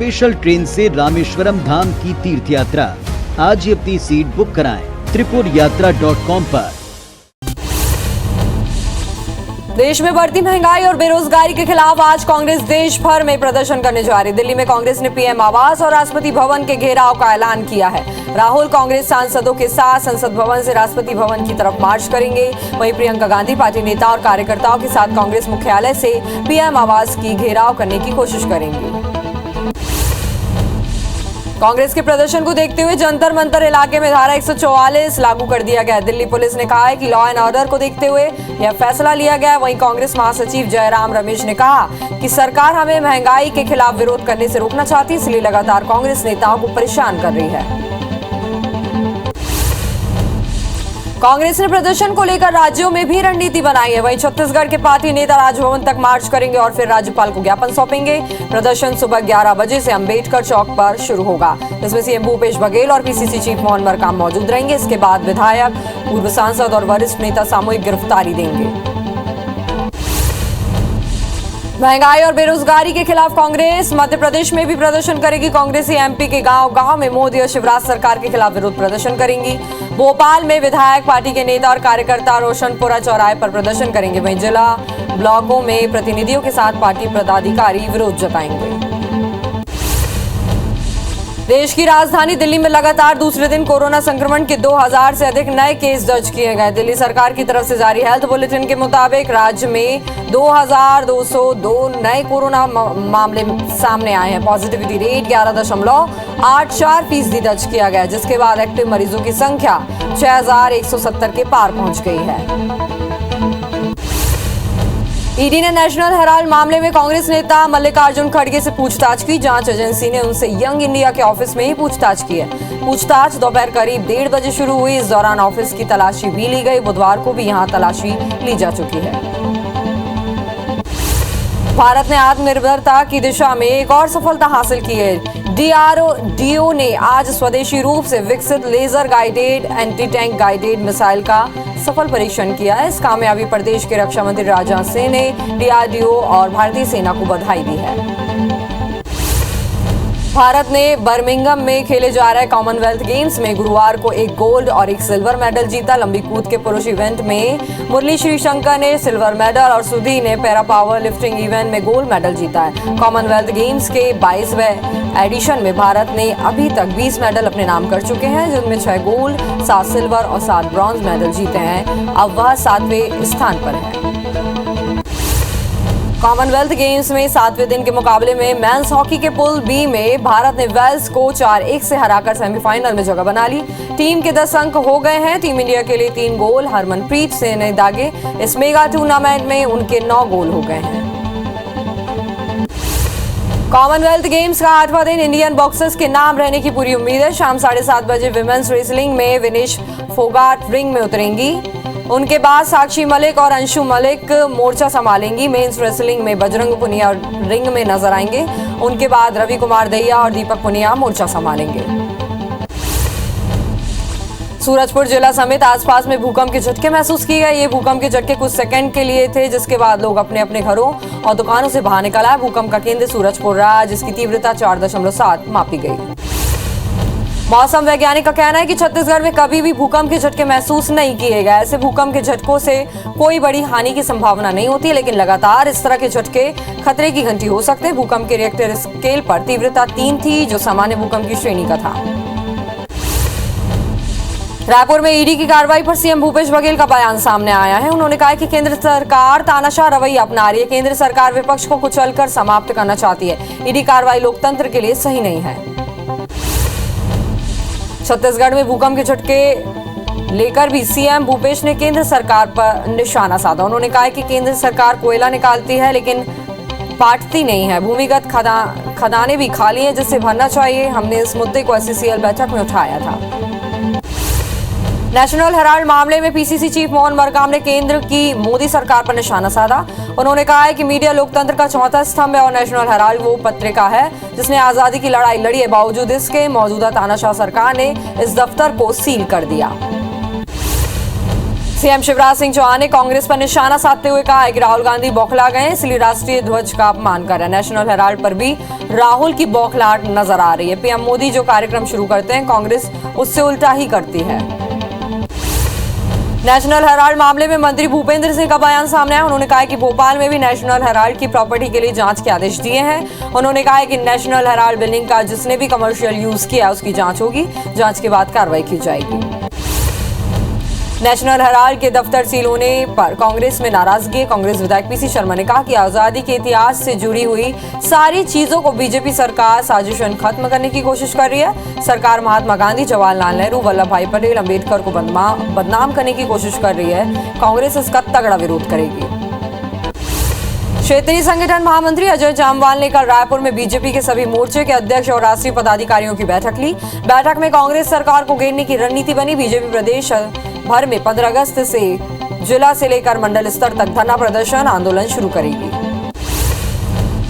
Special train से रामेश्वरम धाम की तीर्थ यात्रा। आज ही अपनी सीट बुक कराएं tripurayatra.com पर। देश में बढ़ती महंगाई और बेरोजगारी के खिलाफ आज कांग्रेस देश भर में प्रदर्शन करने जा रही। दिल्ली में कांग्रेस ने पीएम आवास और राष्ट्रपति भवन के घेराव का ऐलान किया है। राहुल कांग्रेस सांसदों के साथ संसद भवन से राष्ट्रपति भवन की तरफ मार्च करेंगे। वहीं प्रियंका गांधी पार्टी नेता और कार्यकर्ताओं के साथ कांग्रेस मुख्यालय से पीएम आवास की घेराव करने की कोशिश करेंगी। कांग्रेस के प्रदर्शन को देखते हुए जंतर मंतर इलाके में धारा 144 लागू कर दिया गया है। दिल्ली पुलिस ने कहा है कि लॉ एंड ऑर्डर को देखते हुए यह फैसला लिया गया है। वहीं कांग्रेस महासचिव जयराम रमेश ने कहा कि सरकार हमें महंगाई के खिलाफ विरोध करने से रोकना चाहती है, इसलिए लगातार कांग्रेस नेताओं को परेशान कर रही है। कांग्रेस ने प्रदर्शन को लेकर राज्यों में भी रणनीति बनाई है। वहीं छत्तीसगढ़ के पार्टी नेता राजभवन तक मार्च करेंगे और फिर राज्यपाल को ज्ञापन सौंपेंगे। प्रदर्शन सुबह 11 बजे से अंबेडकर चौक पर शुरू होगा। इसमें सीएम भूपेश बघेल और पीसीसी चीफ मोहन मरकाम मौजूद रहेंगे। इसके बाद विधायक, पूर्व सांसद और वरिष्ठ नेता सामूहिक गिरफ्तारी देंगे। महंगाई और बेरोजगारी के खिलाफ कांग्रेस मध्य प्रदेश में भी प्रदर्शन करेगी। कांग्रेसी एमपी के गांव-गांव में मोदी और शिवराज सरकार के खिलाफ विरोध प्रदर्शन करेंगी। भोपाल में विधायक, पार्टी के नेता और कार्यकर्ता रोशनपुरा चौराहे पर प्रदर्शन करेंगे। वहीं जिला ब्लॉकों में प्रतिनिधियों के साथ पार्टी पदाधिकारी विरोध जताएंगे। देश की राजधानी दिल्ली में लगातार दूसरे दिन कोरोना संक्रमण के 2000 से अधिक नए केस दर्ज किए गए। दिल्ली सरकार की तरफ से जारी हेल्थ बुलेटिन के मुताबिक राज्य में 2202 नए कोरोना मामले सामने आए हैं। पॉजिटिविटी रेट 11.84% दर्ज किया गया, जिसके बाद एक्टिव मरीजों की संख्या 6170 के पार पहुंच गई है। ईडी ने नेशनल हेराल्ड मामले में कांग्रेस नेता मल्लिकार्जुन खड़गे से पूछताछ की। जांच एजेंसी ने उनसे यंग इंडिया के ऑफिस में ही पूछताछ की है। पूछताछ दोपहर करीब 1:30 बजे शुरू हुई। इस दौरान ऑफिस की तलाशी भी ली गई। बुधवार को भी यहां तलाशी ली जा चुकी है। भारत ने आत्मनिर्भरता की दिशा में एक और सफलता हासिल की है। डीआरडीओ ने आज स्वदेशी रूप से विकसित laser guided anti tank guided missile का सफल परीक्षण किया है। इस कामयाबी पर देश के रक्षा मंत्री राजनाथ सिंह ने डीआरडीओ और भारतीय सेना को बधाई दी है। भारत ने बर्मिंघम में खेले जा रहे कॉमनवेल्थ गेम्स में गुरुवार को एक गोल्ड और एक सिल्वर मेडल जीता। लंबी कूद के पुरुष इवेंट में मुरली श्रीशंकर ने सिल्वर मेडल और सुधी ने पैरा पावर लिफ्टिंग इवेंट में गोल्ड मेडल जीता है। कॉमनवेल्थ गेम्स के 22वें एडिशन में भारत ने अभी तक 20 मेडल अपने नाम कर चुके हैं, जिनमें 6 गोल्ड, 7 सिल्वर और 7 ब्रॉन्ज मेडल जीते हैं। अब वह 7वें स्थान पर है। कॉमनवेल्थ गेम्स में 7वें दिन के मुकाबले में मेंस हॉकी के पूल बी में भारत ने वेल्स को 4-1 से हराकर सेमीफाइनल में जगह बना ली। टीम के 10 अंक हो गए हैं। टीम इंडिया के लिए 3 गोल हरमनप्रीत सिंह ने दागे। इस मेगा टूर्नामेंट में उनके 9 गोल हो गए हैं। कॉमनवेल्थ गेम्स का 8वां दिन इंडियन बॉक्सर्स के नाम रहने की पूरी उम्मीद है। शाम 7:30 बजे विमेंस रेसलिंग में विनेश फोगाट रिंग में उतरेंगी। उनके बाद साक्षी मलिक और अंशु मलिक मोर्चा संभालेंगी। मेंस रेसलिंग में बजरंग पुनिया रिंग में नजर आएंगे। उनके बाद रवि कुमार दहिया और दीपक पुनिया मोर्चा संभालेंगे। सूरजपुर जिला समेत आसपास में भूकंप के झटके महसूस किए गए। ये भूकंप के झटके कुछ सेकंड के लिए थे, जिसके बाद लोग अपने अपने घरों और दुकानों से बाहर निकल आए। भूकंप का केंद्र सूरजपुर रहा, जिसकी तीव्रता 4.7 मापी गई। मौसम वैज्ञानिक का कहना है कि छत्तीसगढ़ में कभी भी भूकंप के झटके महसूस नहीं किए गए। ऐसे भूकंप के झटकों से कोई बड़ी हानि की संभावना नहीं होती, लेकिन लगातार इस तरह के झटके खतरे की घंटी हो सकते हैं। भूकंप के रिएक्टर स्केल पर तीव्रता 3 थी, जो सामान्य भूकंप की श्रेणी का था। रायपुर में ईडी की कार्रवाई पर सीएम भूपेश बघेल का बयान सामने आया है। उन्होंने कहा कि केंद्र सरकार तानाशाह रवैया अपना रही है। केंद्र सरकार विपक्ष को कुचलकर समाप्त करना चाहती है। ईडी कार्रवाई लोकतंत्र के लिए सही नहीं है। छत्तीसगढ़ में भूकंप के झटके लेकर भी सीएम भूपेश ने केंद्र सरकार पर निशाना साधा। उन्होंने कहा कि केंद्र सरकार कोयला निकालती है, लेकिन पाटती नहीं है। भूमिगत खदानें भी खाली हैं, जिससे भरना चाहिए। हमने इस मुद्दे को एससीसीएल बैठक में उठाया था। नेशनल हेराल्ड मामले में पीसीसी चीफ मोहन मरकाम ने केंद्र की मोदी सरकार पर निशाना साधा। उन्होंने कहा है कि मीडिया लोकतंत्र का चौथा स्तंभ है और नेशनल हेराल्ड वो पत्रिका है जिसने आजादी की लड़ाई लड़ी है। बावजूद इसके मौजूदा तानाशाह सरकार ने इस दफ्तर को सील कर दिया। सीएम शिवराज सिंह चौहान ने कांग्रेस पर निशाना साधते हुए कहा है कि राहुल गांधी बौखला गए, इसलिए राष्ट्रीय ध्वज का अपमान कर रहे हैं। नेशनल हेराल्ड पर भी राहुल की बौखलाहट नजर आ रही है। पीएम मोदी जो कार्यक्रम शुरू करते हैं, कांग्रेस उससे उल्टा ही करती है। नेशनल हेराल्ड मामले में मंत्री भूपेंद्र सिंह का बयान सामने आया। उन्होंने कहा कि भोपाल में भी नेशनल हेराल्ड की प्रॉपर्टी के लिए जांच के आदेश दिए हैं। उन्होंने कहा कि नेशनल हेराल्ड बिल्डिंग का जिसने भी कमर्शियल यूज किया उसकी जांच होगी, जांच के बाद कार्रवाई की जाएगी। नेशनल हेराल्ड के दफ्तर सील होने पर कांग्रेस में नाराजगी है। कांग्रेस विधायक पीसी शर्मा ने कहा कि आजादी के इतिहास से जुड़ी हुई सारी चीजों को बीजेपी सरकार साजिशन खत्म करने की कोशिश कर रही है। सरकार महात्मा गांधी, जवाहरलाल नेहरू, वल्लभ भाई पटेल, अंबेडकर को बदनाम करने की कोशिश कर रही है। कांग्रेस इसका तगड़ा विरोध करेगी। क्षेत्रीय संगठन महामंत्री अजय जामवाल ने कल रायपुर में बीजेपी के सभी मोर्चे के अध्यक्ष और राष्ट्रीय पदाधिकारियों की बैठक ली। बैठक में कांग्रेस सरकार को घेरने की रणनीति बनी। बीजेपी प्रदेश भर में 15 अगस्त से जिला से लेकर मंडल स्तर तक धरना प्रदर्शन आंदोलन शुरू करेगी।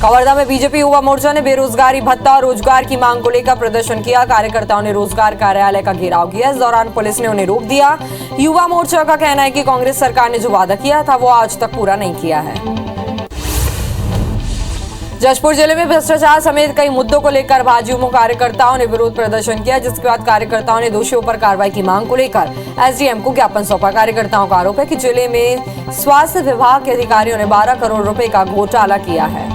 कवर्धा में बीजेपी युवा मोर्चा ने बेरोजगारी भत्ता और रोजगार की मांग को लेकर प्रदर्शन किया। कार्यकर्ताओं ने रोजगार कार्यालय का घेराव किया। इस दौरान पुलिस ने उन्हें रोक दिया। युवा मोर्चा का कहना है कि कांग्रेस सरकार ने जो वादा किया था वो आज तक पूरा नहीं किया है। जशपुर जिले में भ्रष्टाचार समेत कई मुद्दों को लेकर भाजयुमो कार्यकर्ताओं ने विरोध प्रदर्शन किया, जिसके बाद कार्यकर्ताओं ने दोषियों पर कार्रवाई की मांग को लेकर एसडीएम को ज्ञापन सौंपा। कार्यकर्ताओं का आरोप है कि जिले में स्वास्थ्य विभाग के अधिकारियों ने 12 करोड़ रुपए का घोटाला किया है।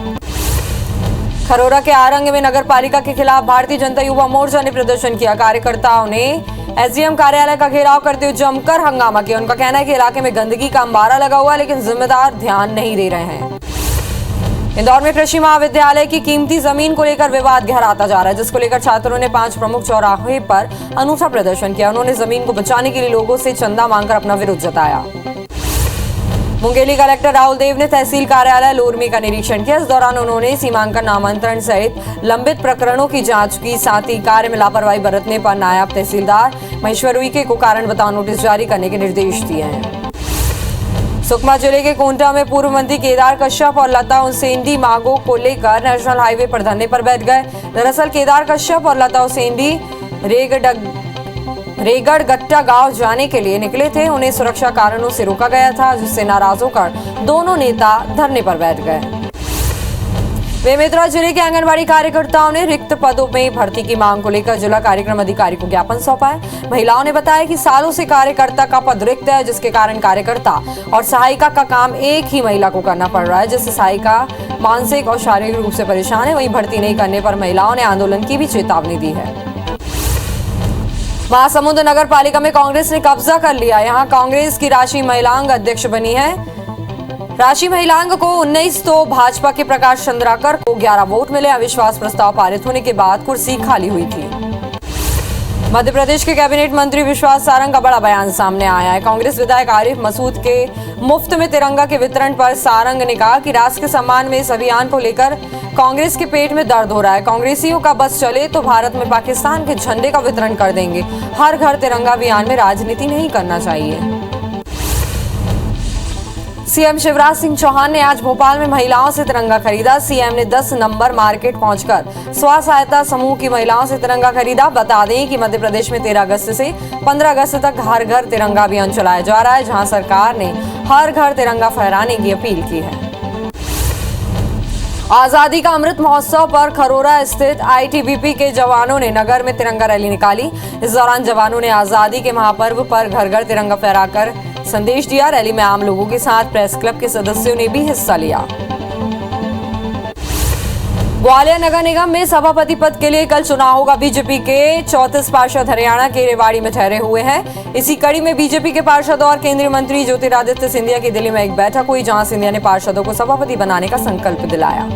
खरोरा के आरंग में नगर पालिका के खिलाफ भारतीय जनता युवा मोर्चा ने प्रदर्शन किया। कार्यकर्ताओं ने एसडीएम कार्यालय का घेराव करते हुए जमकर हंगामा किया। उनका कहना है कि इलाके में गंदगी का अंबारा लगा हुआ है, लेकिन जिम्मेदार ध्यान नहीं दे रहे हैं। इंदौर में कृषि महाविद्यालय की कीमती जमीन को लेकर विवाद गहराता जा रहा है, जिसको लेकर छात्रों ने 5 प्रमुख चौराहे पर अनूठा प्रदर्शन किया। उन्होंने जमीन को बचाने के लिए लोगों से चंदा मांगकर अपना विरोध जताया। मुंगेली कलेक्टर राहुल देव ने तहसील कार्यालय लोरमी का निरीक्षण किया। इस दौरान उन्होंने सीमांकन नामांतरण सहित लंबित प्रकरणों की जांच की। साथ ही कार्य में लापरवाही बरतने पर नायब तहसीलदार महेश्वर उइके को कारण बताओ नोटिस जारी करने के निर्देश दिए हैं। सुकमा जिले के कोंटा में पूर्व मंत्री केदार कश्यप और लता उसेंडी मांगों को लेकर नेशनल हाईवे पर धरने पर बैठ गए। दरअसल केदार कश्यप और लता उसेंडी रेगड़ गट्टा गांव जाने के लिए निकले थे। उन्हें सुरक्षा कारणों से रोका गया था, जिससे नाराज होकर दोनों नेता धरने पर बैठ गए। बेमेतरा जिले के आंगनबाड़ी कार्यकर्ताओं ने रिक्त पदों में भर्ती की मांग को लेकर जिला कार्यक्रम अधिकारी को ज्ञापन सौंपा है। महिलाओं ने बताया कि सालों से कार्यकर्ता का पद रिक्त है, जिसके कारण कार्यकर्ता और सहायिका का काम एक ही महिला को करना पड़ रहा है, जिससे सहायिका मानसिक और शारीरिक रूप से परेशान है। वहीं भर्ती नहीं करने पर महिलाओं ने आंदोलन की भी चेतावनी दी है। महासमुंद नगर पालिका में कांग्रेस ने कब्जा कर लिया। यहाँ कांग्रेस की राशि महिलांग अध्यक्ष बनी है। राशि महिलांग को 19 तो भाजपा के प्रकाश चंद्राकर को 11 वोट मिले। अविश्वास प्रस्ताव पारित होने के बाद कुर्सी खाली हुई थी। मध्य प्रदेश के कैबिनेट मंत्री विश्वास सारंग का बड़ा बयान सामने आया है। कांग्रेस विधायक आरिफ मसूद के मुफ्त में तिरंगा के वितरण पर सारंग ने कहा कि राष्ट्र के सम्मान में इस अभियान को लेकर कांग्रेस के पेट में दर्द हो रहा है। कांग्रेसियों का बस चले तो भारत में पाकिस्तान के झंडे का वितरण कर देंगे। हर घर तिरंगा अभियान में राजनीति नहीं करना चाहिए। सीएम शिवराज सिंह चौहान ने आज भोपाल में महिलाओं से तिरंगा खरीदा। सीएम ने 10 नंबर मार्केट पहुंचकर स्व सहायता समूह की महिलाओं से तिरंगा खरीदा। बता दें कि मध्य प्रदेश में 13 अगस्त से 15 अगस्त तक हर घर तिरंगा अभियान चलाया जा रहा है, जहां सरकार ने हर घर तिरंगा फहराने की अपील की है। आजादी का अमृत महोत्सव पर खरोरा स्थित आईटीबीपी के जवानों ने नगर में तिरंगा रैली निकाली। इस दौरान जवानों ने आजादी के महापर्व पर घर घर तिरंगा फहराकर संदेश दिया। रैली में आम लोगों के साथ प्रेस क्लब के सदस्यों ने भी हिस्सा लिया। ग्वालियर नगर निगम में सभापति पद के लिए कल चुनाव होगा। बीजेपी के 34 पार्षद हरियाणा के रेवाड़ी में ठहरे हुए हैं। इसी कड़ी में बीजेपी के पार्षद और केंद्रीय मंत्री ज्योतिरादित्य सिंधिया की दिल्ली में एक बैठक हुई, जहां सिंधिया ने पार्षदों को सभापति बनाने का संकल्प दिलाया।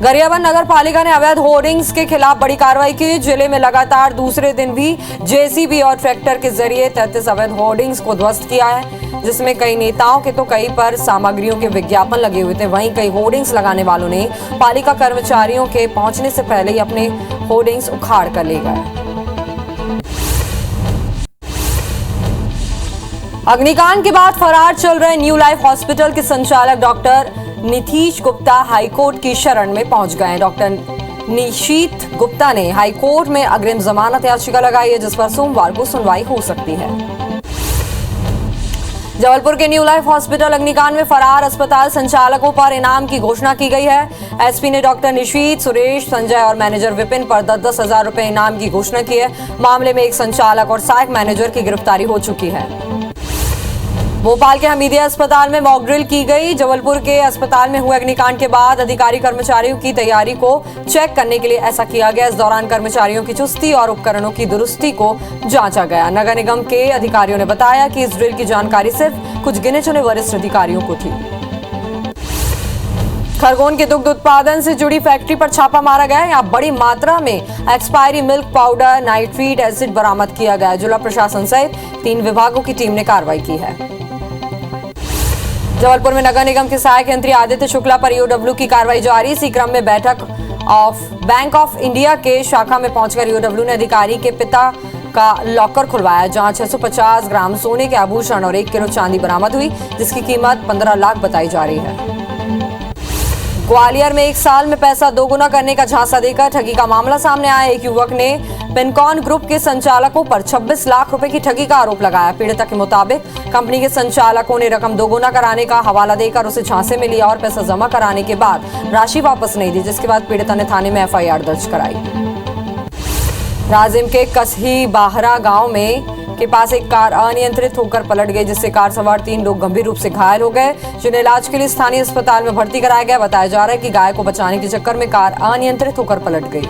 गरियाबंद नगर पालिका ने अवैध होर्डिंग्स के खिलाफ बड़ी कार्रवाई की। जिले में लगातार दूसरे दिन भी जेसीबी और ट्रैक्टर के जरिए 33 अवैध होर्डिंग्स को ध्वस्त किया है, जिसमें कई नेताओं के तो कई पर सामग्रियों के विज्ञापन लगे हुए थे। वहीं कई होर्डिंग्स लगाने वालों ने पालिका कर्मचारियों के पहुंचने से पहले ही अपने होर्डिंग्स उखाड़ कर ले गए। अग्निकांड के बाद फरार चल रहे न्यू लाइफ हॉस्पिटल के संचालक डॉक्टर नीतीश गुप्ता हाईकोर्ट की शरण में पहुंच गए। डॉक्टर निशीत गुप्ता ने हाई कोर्ट में अग्रिम जमानत याचिका लगाई है, जिस पर सोमवार को सुनवाई हो सकती है। जबलपुर के न्यू लाइफ हॉस्पिटल अग्निकांड में फरार अस्पताल संचालकों पर इनाम की घोषणा की गई है। एसपी ने डॉक्टर निशीत, सुरेश, संजय और मैनेजर विपिन पर 10-10 हजार रुपए इनाम की घोषणा की है। मामले में एक संचालक और सहायक मैनेजर की गिरफ्तारी हो चुकी है। भोपाल के हमीदिया अस्पताल में मॉक ड्रिल की गई। जबलपुर के अस्पताल में हुए अग्निकांड के बाद अधिकारी कर्मचारियों की तैयारी को चेक करने के लिए ऐसा किया गया। इस दौरान कर्मचारियों की चुस्ती और उपकरणों की दुरुस्ती को जांचा गया। नगर निगम के अधिकारियों ने बताया कि इस ड्रिल की जानकारी सिर्फ कुछ गिने चुने वरिष्ठ अधिकारियों को थी। खरगोन के दुग्ध उत्पादन से जुड़ी फैक्ट्री पर छापा मारा गया। यहाँ बड़ी मात्रा में expiry milk powder, nitric acid बरामद किया गया। जिला प्रशासन सहित 3 विभागों की टीम ने कार्रवाई की है। जबलपुर में नगर निगम के सहायक यंत्री आदित्य शुक्ला पर ईओडब्ल्यू की कार्रवाई जारी। इसी क्रम में बैंक ऑफ इंडिया के शाखा में पहुंचकर ईओडब्ल्यू ने अधिकारी के पिता का लॉकर खुलवाया, जहां 650 ग्राम सोने के आभूषण और 1 किलो चांदी बरामद हुई, जिसकी कीमत 15 लाख बताई जा रही है। ग्वालियर में 1 साल में पैसा दोगुना करने का झांसा देकर ठगी का मामला सामने आया। एक युवक ने पिनकॉन ग्रुप के संचालकों पर 26 लाख रुपए की ठगी का आरोप लगाया। पीड़िता के मुताबिक कंपनी के संचालकों ने रकम दोगुना कराने का हवाला देकर उसे झांसे में लिया और पैसा जमा कराने के बाद राशि वापस नहीं दी, जिसके बाद पीड़िता ने थाने में एफआईआर दर्ज कराई। राजिम के कसही बाहरा गांव में के पास एक कार अनियंत्रित होकर पलट गई, जिससे कार सवार 3 लोग गंभीर रूप से घायल हो गए, जिन्हें इलाज के लिए स्थानीय अस्पताल में भर्ती कराया गया। बताया जा रहा है कि गाय को बचाने के चक्कर में कार अनियंत्रित होकर पलट गई।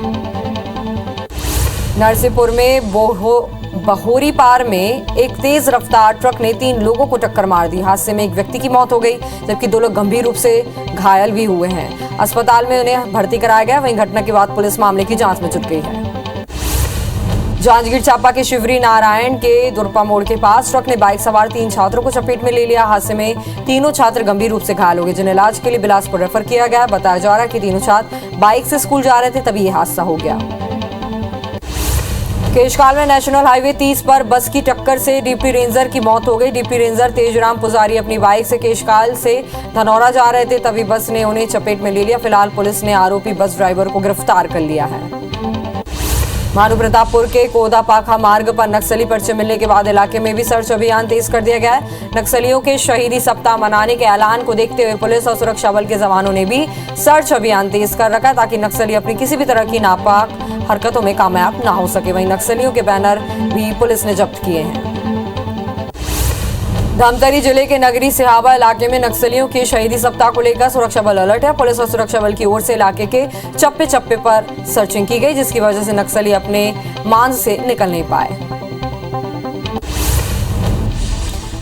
नरसिंहपुर में बहोरी पार में एक तेज रफ्तार ट्रक ने 3 लोगों को टक्कर मार दी। हादसे में एक व्यक्ति की मौत हो गई, जबकि 2 लोग गंभीर रूप से घायल भी हुए हैं। अस्पताल में उन्हें भर्ती कराया गया। वहीं घटना के बाद पुलिस मामले की जांच में जुट गई है। जांजगीर चांपा के शिवरी नारायण के दुर्पा मोड़ के पास ट्रक ने बाइक सवार 3 छात्रों को चपेट में ले लिया। हादसे में तीनों छात्र गंभीर रूप से घायल हो गए, जिन्हें इलाज के लिए बिलासपुर रेफर किया गया। बताया जा रहा है कि तीनों छात्र बाइक से स्कूल जा रहे थे, तभी यह हादसा हो गया। केशकाल में नेशनल हाईवे 30 पर बस की टक्कर से डीपी रेंजर की मौत हो गई। डीपी रेंजर तेजराम पुजारी अपनी बाइक से केशकाल से धनौरा जा रहे थे, तभी बस ने उन्हें चपेट में ले लिया। फिलहाल पुलिस ने आरोपी बस ड्राइवर को गिरफ्तार कर लिया है। भानु प्रतापपुर के कोदा पाखा मार्ग पर नक्सली पर्चे मिलने के बाद इलाके में भी सर्च अभियान तेज कर दिया गया है। नक्सलियों के शहीदी सप्ताह मनाने के ऐलान को देखते हुए पुलिस और सुरक्षा बल के जवानों ने भी सर्च अभियान तेज कर रखा, ताकि नक्सली अपनी किसी भी तरह की नापाक हरकतों में कामयाब ना हो सके। वहीं नक्सलियों के बैनर भी पुलिस ने जब्त किए हैं। धमतरी जिले के नगरी सिहावा इलाके में नक्सलियों के शहीदी सप्ताह को लेकर सुरक्षा बल अलर्ट है। पुलिस और सुरक्षा बल की ओर से इलाके के चप्पे चप्पे पर सर्चिंग की गई, जिसकी वजह से नक्सली अपने मांझ से निकल नहीं पाए।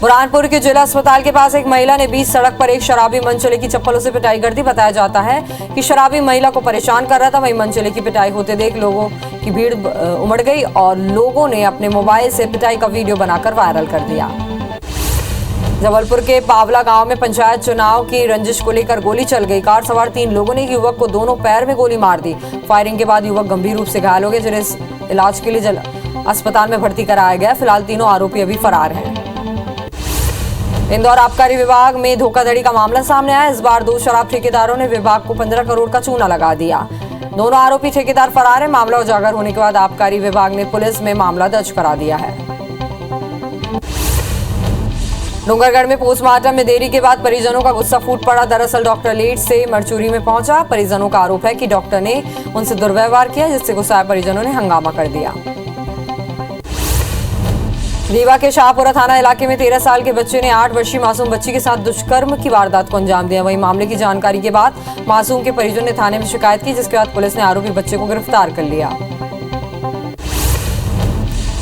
बुरहानपुर के जिला अस्पताल के पास एक महिला ने बीच सड़क पर एक शराबी मनचले की चप्पलों से पिटाई कर दी। बताया जाता है कि शराबी महिला को परेशान कर रहा था। वहीं मनचले की पिटाई होते देख लोगों की भीड़ उमड़ गई और लोगों ने अपने मोबाइल से पिटाई का वीडियो बनाकर वायरल कर दिया। जबलपुर के पावला गांव में पंचायत चुनाव की रंजिश को लेकर गोली चल गई। कार सवार 3 लोगों ने युवक को दोनों पैर में गोली मार दी। फायरिंग के बाद युवक गंभीर रूप से घायल हो गए, जिन्हें इलाज के लिए अस्पताल में भर्ती कराया गया। फिलहाल तीनों आरोपी अभी फरार हैं। इंदौर आबकारी विभाग में धोखाधड़ी का मामला सामने आया। इस बार 2 शराब ठेकेदारों ने विभाग को 15 करोड़ का चूना लगा दिया। दोनों आरोपी ठेकेदार फरार है। मामला उजागर होने के बाद आबकारी विभाग ने पुलिस में मामला दर्ज करा दिया है। डूंगरगढ़ में पोस्टमार्टम में देरी के बाद परिजनों का गुस्सा फूट पड़ा। दरअसल डॉक्टर लेट से मरचूरी में पहुंचा। परिजनों का आरोप है कि डॉक्टर ने उनसे दुर्व्यवहार किया, जिससे गुस्साए परिजनों ने हंगामा कर दिया। रीवा के शाहपुरा थाना इलाके में 13 साल के बच्चे ने 8 वर्षीय मासूम बच्ची के साथ दुष्कर्म की वारदात को अंजाम दिया। वहीं मामले की जानकारी के बाद मासूम के परिजनों ने थाने में शिकायत की, जिसके बाद पुलिस ने आरोपी बच्चे को गिरफ्तार कर लिया।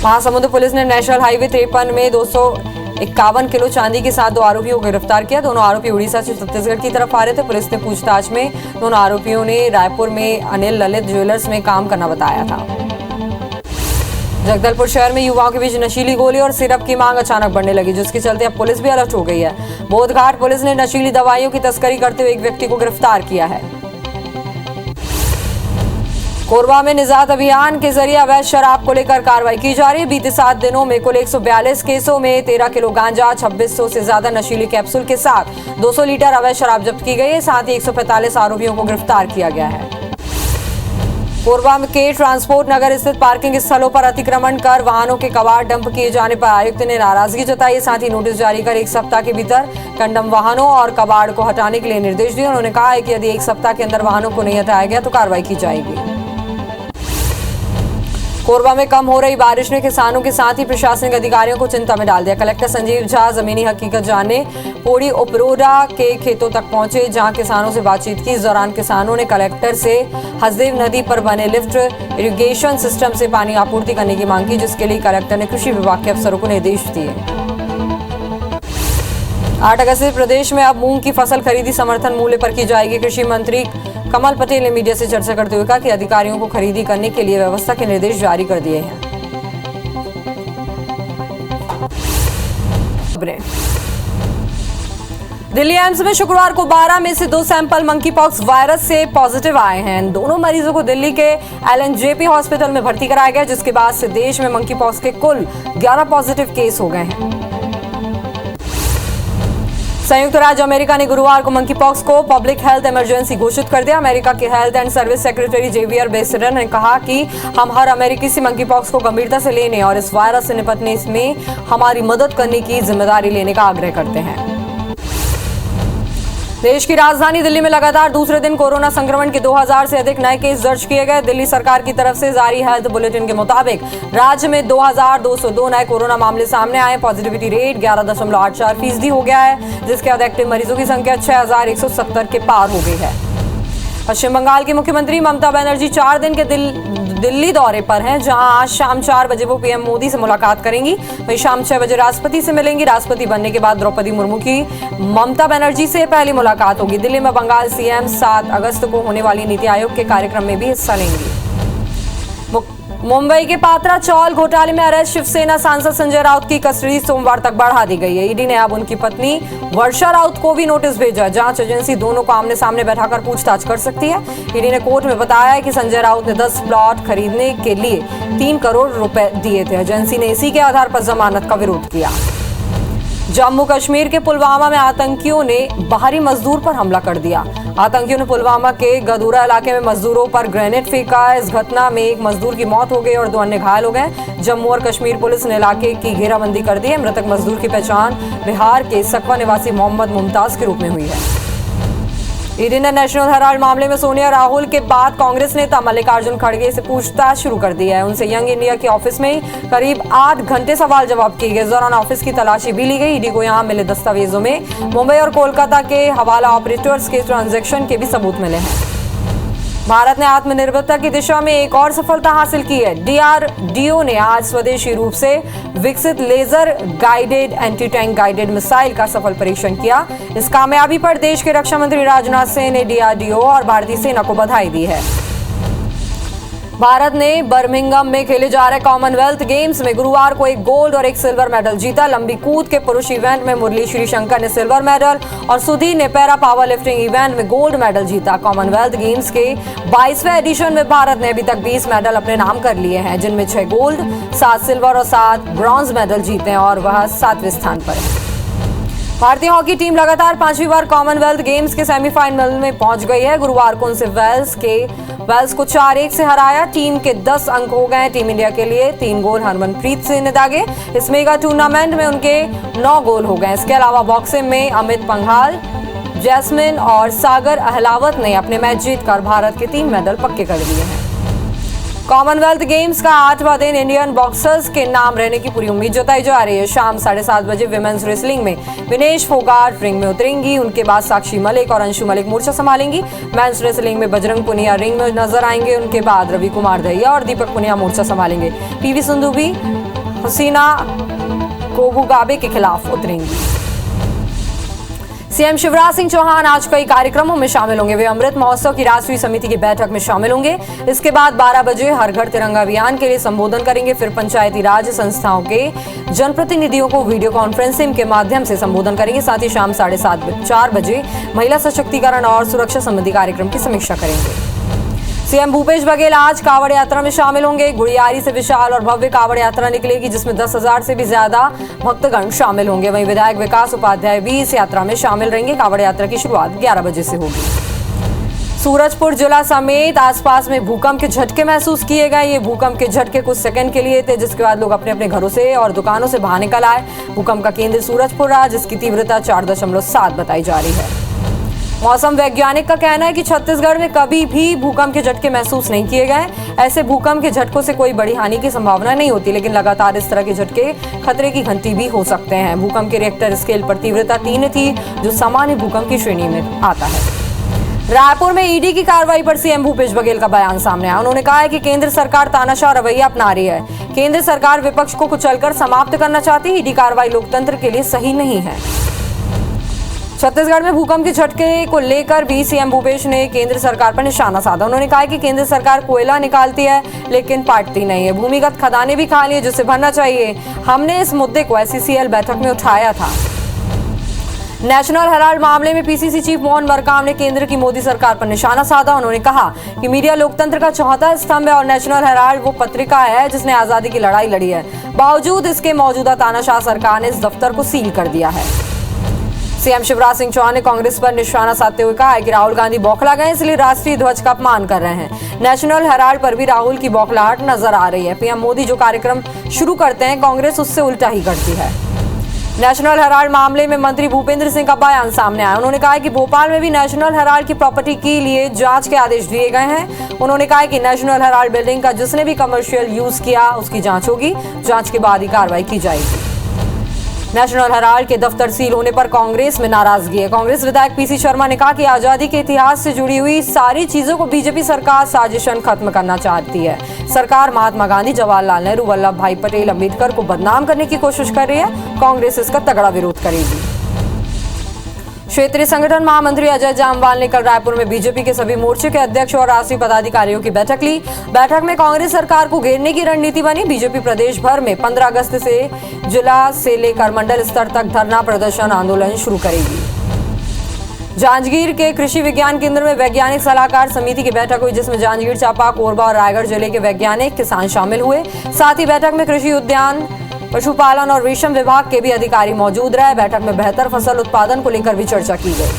महासमुंद पुलिस ने नेशनल हाईवे 53 में 251 किलो चांदी के साथ 2 आरोपियों को गिरफ्तार किया। दोनों आरोपी उड़ीसा से छत्तीसगढ़ की तरफ आ रहे थे। पुलिस ने पूछताछ में दोनों आरोपियों ने रायपुर में अनिल ललित ज्वेलर्स में काम करना बताया था। जगदलपुर शहर में युवाओं के बीच नशीली गोली और सिरप की मांग अचानक बढ़ने लगी, जिसके चलते अब पुलिस भी अलर्ट हो गई है। बोधघाट पुलिस ने नशीली दवाइयों की तस्करी करते हुए एक व्यक्ति को गिरफ्तार किया है। कोरबा में निजात अभियान के जरिए अवैध शराब को लेकर कार्रवाई की जा रही है। बीते 7 दिनों में कुल 142 केसों में 13 किलो गांजा, 2600 से ज्यादा नशीली कैप्सूल के साथ 200 लीटर अवैध शराब जब्त की गई है। साथ ही 145 आरोपियों को गिरफ्तार किया गया है। कोरबा के ट्रांसपोर्ट नगर स्थित पार्किंग स्थलों पर अतिक्रमण कर वाहनों के कबाड़ डंप किए जाने पर आयुक्त ने नाराजगी जताई। साथ ही नोटिस जारी कर 1 सप्ताह के भीतर कंडम वाहनों और कबाड़ को हटाने के लिए निर्देश दिए। उन्होंने कहा है कि यदि 1 सप्ताह के अंदर वाहनों को नहीं हटाया गया तो कार्रवाई की जाएगी। कोरबा में कम हो रही बारिश ने किसानों के साथ ही प्रशासनिक अधिकारियों को चिंता में डाल दिया। कलेक्टर संजीव झा जमीनी हकीकत जानने पोड़ी उपरोडा के खेतों तक पहुंचे, जहां किसानों से बातचीत की। इस दौरान किसानों ने कलेक्टर से हसदेव नदी पर बने लिफ्ट इरिगेशन सिस्टम से पानी आपूर्ति करने की मांग की, जिसके लिए कलेक्टर ने कृषि विभाग के अफसरों को निर्देश दिए। 8 अगस्त से प्रदेश में अब मूंग की फसल खरीदी समर्थन मूल्य पर की जाएगी। कृषि मंत्री कमल पटेल ने मीडिया से चर्चा करते हुए कहा कि अधिकारियों को खरीदी करने के लिए व्यवस्था के निर्देश जारी कर दिए हैं। दिल्ली एम्स में शुक्रवार को 12 में से 2 सैंपल मंकी पॉक्स वायरस से पॉजिटिव आए हैं। दोनों मरीजों को दिल्ली के LNJP हॉस्पिटल में भर्ती कराया गया, जिसके बाद से देश में मंकी पॉक्स के कुल 11 पॉजिटिव केस हो गए हैं। संयुक्त राज्य अमेरिका ने गुरुवार को मंकी पॉक्स को पब्लिक हेल्थ इमरजेंसी घोषित कर दिया। अमेरिका के health and service secretary Xavier Becerra ने कहा कि हम हर अमेरिकी से मंकी पॉक्स को गंभीरता से लेने और इस वायरस से निपटने में हमारी मदद करने की जिम्मेदारी लेने का आग्रह करते हैं। देश की राजधानी दिल्ली में लगातार दूसरे दिन कोरोना संक्रमण के 2000 से अधिक नए केस दर्ज किए गए। दिल्ली सरकार की तरफ से जारी हेल्थ बुलेटिन के मुताबिक राज्य में 2202 नए कोरोना मामले सामने आए। पॉजिटिविटी रेट 11.84% हो गया है, जिसके बाद एक्टिव मरीजों की संख्या 6170 के पार हो गई है। पश्चिम बंगाल की मुख्यमंत्री ममता बनर्जी 4 दिन के दिल्ली दौरे पर हैं, जहां आज शाम 4 बजे वो पीएम मोदी से मुलाकात करेंगी। वहीं शाम 6 बजे राष्ट्रपति से मिलेंगी। राष्ट्रपति बनने के बाद द्रौपदी मुर्मू की ममता बनर्जी से पहली मुलाकात होगी। दिल्ली में बंगाल सीएम 7 अगस्त को होने वाली नीति आयोग के कार्यक्रम में भी हिस्सा लेंगी। मुंबई के पात्रा चौल घोटाले में अरेस्ट शिवसेना सांसद संजय राउत की कस्टडी सोमवार तक बढ़ा दी गई है। ईडी ने अब उनकी पत्नी वर्षा राउत को भी नोटिस भेजा। जांच एजेंसी दोनों को आमने सामने बैठाकर पूछताछ कर सकती है। ईडी ने कोर्ट में बताया है कि संजय राउत ने 10 प्लॉट खरीदने के लिए 3 करोड़ रुपए दिए थे। एजेंसी ने इसी के आधार पर जमानत का विरोध किया। जम्मू कश्मीर के पुलवामा में आतंकियों ने बाहरी मजदूर पर हमला कर दिया। आतंकियों ने पुलवामा के गदूरा इलाके में मजदूरों पर ग्रेनेड फेंका। इस घटना में एक मजदूर की मौत हो गई और 2 अन्य घायल हो गए। जम्मू और कश्मीर पुलिस ने इलाके की घेराबंदी कर दी है। मृतक मजदूर की पहचान बिहार के सकवा निवासी मोहम्मद मुमताज के रूप में हुई है। ईडी ने नेशनल हेराल्ड मामले में सोनिया राहुल के बाद कांग्रेस नेता मल्लिकार्जुन खड़गे से पूछताछ शुरू कर दी है। उनसे यंग इंडिया के ऑफिस में करीब 8 घंटे सवाल जवाब किए गए। इस दौरान ऑफिस की तलाशी भी ली गई। ईडी को यहां मिले दस्तावेजों में मुंबई और कोलकाता के हवाला ऑपरेटर्स के ट्रांजैक्शन के भी सबूत मिले हैं। भारत ने आत्मनिर्भरता की दिशा में एक और सफलता हासिल की है। DRDO ने आज स्वदेशी रूप से विकसित laser guided anti tank guided missile का सफल परीक्षण किया। इस कामयाबी पर देश के रक्षा मंत्री राजनाथ सिंह ने DRDO और भारतीय सेना को बधाई दी है। भारत ने बर्मिंघम में खेले जा रहे कॉमनवेल्थ गेम्स में गुरुवार को एक गोल्ड और एक सिल्वर मेडल जीता। लंबी कूद के पुरुष इवेंट में मुरली श्रीशंकर ने सिल्वर मेडल और सुधीर ने पैरा पावर लिफ्टिंग इवेंट में गोल्ड मेडल जीता। कॉमनवेल्थ गेम्स के 22वें एडिशन में भारत ने अभी तक 20 मेडल अपने नाम कर लिए हैं, जिनमें 6 गोल्ड, 7 सिल्वर और 7 ब्रॉन्ज मेडल जीते हैं और वह 7वें स्थान पर है। भारतीय हॉकी टीम लगातार 5वीं बार कॉमनवेल्थ गेम्स के सेमीफाइनल में पहुंच गई है। गुरुवार को उनसे वेल्स को 4-1 से हराया। टीम के 10 अंक हो गए। टीम इंडिया के लिए 3 गोल हरमनप्रीत सिंह ने दागे। इस मेगा टूर्नामेंट में उनके 9 गोल हो गए। इसके अलावा बॉक्सिंग में अमित पंघाल, जैस्मिन और सागर अहलावत ने अपने मैच जीतकर भारत के 3 मेडल पक्के कर दिए हैं। कॉमनवेल्थ गेम्स का 8वां दिन इंडियन बॉक्सर्स के नाम रहने की पूरी उम्मीद जताई जा रही है। शाम 7:30 बजे विमेंस रेसलिंग में विनेश फोगाट रिंग में उतरेंगी। उनके बाद साक्षी मलिक और अंशु मलिक मोर्चा संभालेंगी। मेंस रेसलिंग में बजरंग पुनिया रिंग में नजर आएंगे। उनके बाद रवि कुमार दहिया और दीपक पुनिया मोर्चा संभालेंगे। पीवी सिंधु भी हसीना कोबुगाबे के खिलाफ उतरेंगी। सीएम शिवराज सिंह चौहान आज कई कार्यक्रमों में शामिल होंगे। वे अमृत महोत्सव की राष्ट्रीय समिति की बैठक में शामिल होंगे। इसके बाद 12 बजे हर घर तिरंगा अभियान के लिए संबोधन करेंगे। फिर पंचायती राज संस्थाओं के जनप्रतिनिधियों को वीडियो कॉन्फ्रेंसिंग के माध्यम से संबोधन करेंगे। साथ ही शाम 4:30 बजे महिला सशक्तिकरण और सुरक्षा संबंधी कार्यक्रम की समीक्षा करेंगे। सीएम भूपेश बघेल आज कावड़ यात्रा में शामिल होंगे। गुड़ियारी से विशाल और भव्य कावड़ यात्रा निकलेगी, जिसमें 10,000 से भी ज्यादा भक्तगण शामिल होंगे। वहीं विधायक विकास उपाध्याय भी इस यात्रा में शामिल रहेंगे। कावड़ यात्रा की शुरुआत 11 बजे से होगी। सूरजपुर जिला समेत आसपास में भूकंप के झटके महसूस किए गए। ये भूकंप के झटके कुछ सेकंड के लिए थे, जिसके बाद लोग अपने अपने घरों से और दुकानों से बाहर निकल आए। भूकंप का केंद्र सूरजपुर रहा, जिसकी तीव्रता 4.7 बताई जा रही है। मौसम वैज्ञानिक का कहना है कि छत्तीसगढ़ में कभी भी भूकंप के झटके महसूस नहीं किए गए। ऐसे भूकंप के झटकों से कोई बड़ी हानि की संभावना नहीं होती, लेकिन लगातार इस तरह के झटके खतरे की घंटी भी हो सकते हैं। भूकंप के रिएक्टर स्केल पर तीव्रता 3 थी, जो सामान्य भूकंप की श्रेणी में आता है। रायपुर में ईडी की कार्रवाई पर सीएम भूपेश बघेल का बयान सामने आया। उन्होंने कहा है कि केंद्र सरकार तानाशाह रवैया अपना रही है। केंद्र सरकार विपक्ष को कुचलकर समाप्त करना चाहती है। ईडी कार्रवाई लोकतंत्र के लिए सही नहीं है। छत्तीसगढ़ में भूकंप के झटके को लेकर भी सीएम भूपेश ने केंद्र सरकार पर निशाना साधा। उन्होंने कहा कि केंद्र सरकार कोयला निकालती है लेकिन पाटती नहीं है। भूमिगत खदानें भी खाली है जिसे भरना चाहिए। हमने इस मुद्दे को एससीसीएल बैठक में उठाया था। नेशनल हेराल्ड मामले में पीसीसी चीफ मोहन मरकाम ने केंद्र की मोदी सरकार पर निशाना साधा। उन्होंने कहा कि मीडिया लोकतंत्र का चौथा स्तंभ है और नेशनल हेराल्ड वो पत्रिका है जिसने आजादी की लड़ाई लड़ी है। बावजूद इसके मौजूदा तानाशाह सरकार ने इस दफ्तर को सील कर दिया है। सीएम शिवराज सिंह चौहान ने कांग्रेस पर निशाना साधते हुए कहा है कि राहुल गांधी बौखला गए, इसलिए राष्ट्रीय ध्वज का अपमान कर रहे हैं। नेशनल हेराल्ड पर भी राहुल की बौखलाहट नजर आ रही है। पीएम मोदी जो कार्यक्रम शुरू करते हैं, कांग्रेस उससे उल्टा ही करती है। नेशनल हेराल्ड मामले में मंत्री भूपेंद्र सिंह का बयान सामने आया। उन्होंने कहा कि भोपाल में भी नेशनल हेराल्ड की प्रॉपर्टी के लिए जांच के आदेश दिए गए हैं। उन्होंने कहा कि नेशनल हेराल्ड बिल्डिंग का जिसने भी कमर्शियल यूज किया उसकी जांच होगी। जांच के बाद ही कार्रवाई की जाएगी। नेशनल हेराल्ड के दफ्तर सील होने पर कांग्रेस में नाराजगी है। कांग्रेस विधायक पीसी शर्मा ने कहा कि आजादी के इतिहास से जुड़ी हुई सारी चीजों को बीजेपी सरकार साजिशन खत्म करना चाहती है। सरकार महात्मा गांधी, जवाहरलाल नेहरू, वल्लभ भाई पटेल, अंबेडकर को बदनाम करने की कोशिश कर रही है। कांग्रेस इसका तगड़ा विरोध करेगी। क्षेत्रीय संगठन महामंत्री अजय जामवाल ने कल रायपुर में बीजेपी के सभी मोर्चे के अध्यक्ष और राष्ट्रीय पदाधिकारियों की बैठक ली। बैठक में कांग्रेस सरकार को घेरने की रणनीति बनी। बीजेपी प्रदेश भर में 15 अगस्त से जिला से लेकर मंडल स्तर तक धरना प्रदर्शन आंदोलन शुरू करेगी। जांजगीर के कृषि विज्ञान केंद्र में वैज्ञानिक सलाहकार समिति की बैठक हुई, जिसमें जांजगीर चांपा, कोरबा और रायगढ़ जिले के वैज्ञानिक किसान शामिल हुए। साथ ही बैठक में कृषि उद्यान, पशुपालन और रेशम विभाग के भी अधिकारी मौजूद रहे। बैठक में बेहतर फसल उत्पादन को लेकर भी चर्चा की गई।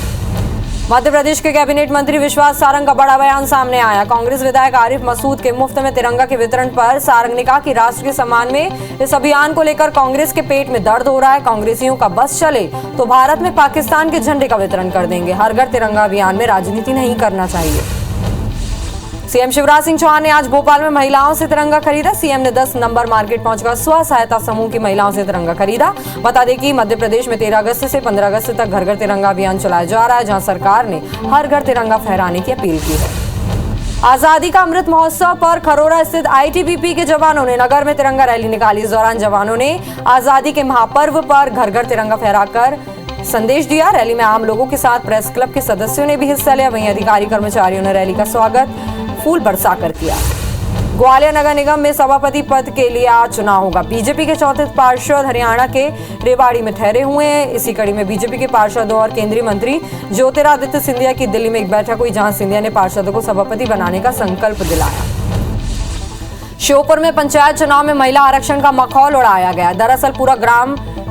मध्य प्रदेश के कैबिनेट मंत्री विश्वास सारंग का बड़ा बयान सामने आया। कांग्रेस विधायक आरिफ मसूद के मुफ्त में तिरंगा के वितरण पर सारंग ने कहा कि राष्ट्र के सम्मान में इस अभियान को लेकर कांग्रेस के पेट में दर्द हो रहा है। कांग्रेसियों का बस चले तो भारत में पाकिस्तान के झंडे का वितरण कर देंगे। हर घर तिरंगा अभियान में राजनीति नहीं करना चाहिए। सीएम शिवराज सिंह चौहान ने आज भोपाल में महिलाओं से तिरंगा खरीदा। सीएम ने 10 नंबर मार्केट पहुंचकर स्व सहायता समूह की महिलाओं से तिरंगा खरीदा। बता दें कि मध्य प्रदेश में 13 अगस्त से 15 अगस्त तक घर घर तिरंगा अभियान चलाया जा रहा है, जहां सरकार ने हर घर तिरंगा फहराने की अपील की है। आजादी का अमृत महोत्सव पर खरोरा स्थित आईटीबीपी के जवानों ने नगर में तिरंगा रैली निकाली। इस दौरान जवानों ने आजादी के महापर्व पर घर घर तिरंगा फहराकर संदेश दिया। रैली में आम लोगों के साथ प्रेस क्लब के सदस्यों ने भी हिस्सा लिया। वहीं अधिकारी कर्मचारियों ने रैली का स्वागत फूल बरसाकर किया। ग्वालियर नगर निगम में सभापति पद के लिए आज चुनाव होगा। बीजेपी के चौथे पार्षद हरियाणा के रेवाड़ी में ठहरे हुए हैं। इसी कड़ी में बीजेपी के पार्षदों और केंद्रीय मंत्री ज्योतिरादित्य सिंधिया की दिल्ली में एक बैठक हुई, जहां सिंधिया ने पार्षदों को सभापति बनाने का संकल्प दिलाया। श्योपुर में पंचायत चुनाव में महिला आरक्षण का मखौल उड़ाया गया। दरअसल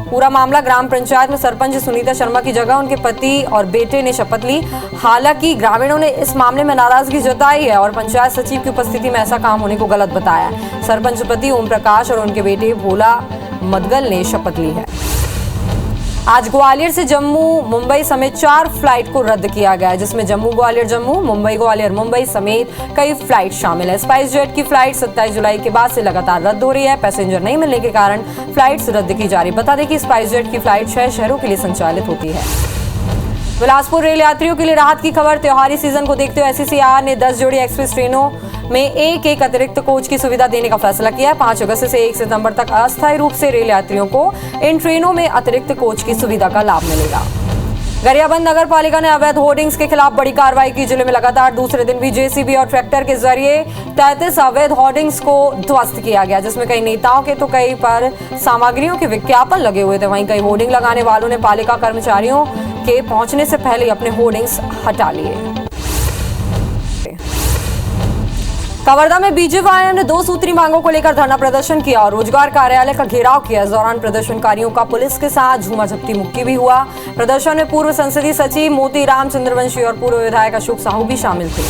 पूरा मामला ग्राम पंचायत में सरपंच सुनीता शर्मा की जगह उनके पति और बेटे ने शपथ ली। हालांकि ग्रामीणों ने इस मामले में नाराजगी जताई है और पंचायत सचिव की उपस्थिति में ऐसा काम होने को गलत बताया। सरपंच पति ओम प्रकाश और उनके बेटे भोला मदगल ने शपथ ली है। आज ग्वालियर से जम्मू मुंबई समेत 4 फ्लाइट को रद्द किया गया है, जिसमें जम्मू ग्वालियर जम्मू, मुंबई ग्वालियर मुंबई समेत कई फ्लाइट शामिल है। स्पाइस जेट की फ्लाइट 27 जुलाई के बाद से लगातार रद्द हो रही है। पैसेंजर नहीं मिलने के कारण फ्लाइट्स रद्द की जा रही है। बता दें कि स्पाइस जेट की फ्लाइट 6 शहरों के लिए संचालित होती है। बिलासपुर रेल यात्रियों के लिए राहत की खबर। त्योहारी सीजन को देखते हुए एससीसीआर ने 10 जोड़ी एक्सप्रेस ट्रेनों में एक अतिरिक्त कोच की सुविधा देने का फैसला किया है। 5 अगस्त से 1 सितंबर तक अस्थायी रूप से रेल यात्रियों को इन ट्रेनों में अतिरिक्त कोच की सुविधा का लाभ मिलेगा। गरियाबंद नगर पालिका ने अवैध होर्डिंग्स के खिलाफ बड़ी कार्रवाई की। जिले में लगातार दूसरे दिन भी जेसीबी और ट्रैक्टर के जरिए 33 अवैध होर्डिंग्स को ध्वस्त किया गया, जिसमें कई नेताओं के तो कई पर सामग्रियों के विज्ञापन लगे हुए थे। वहीं कई होर्डिंग लगाने वालों ने पालिका कर्मचारियों के पहुंचने से पहले अपने होर्डिंग्स हटा लिए। कवर्धा में बीजेपी ने 2 सूत्री मांगों को लेकर धरना प्रदर्शन किया और रोजगार कार्यालय का घेराव किया। इस दौरान प्रदर्शनकारियों का पुलिस के साथ झूमा झपटी मुक्की भी हुआ। प्रदर्शन में पूर्व संसदीय सचिव मोतीराम चंद्रवंशी और पूर्व विधायक अशोक साहू भी शामिल थे।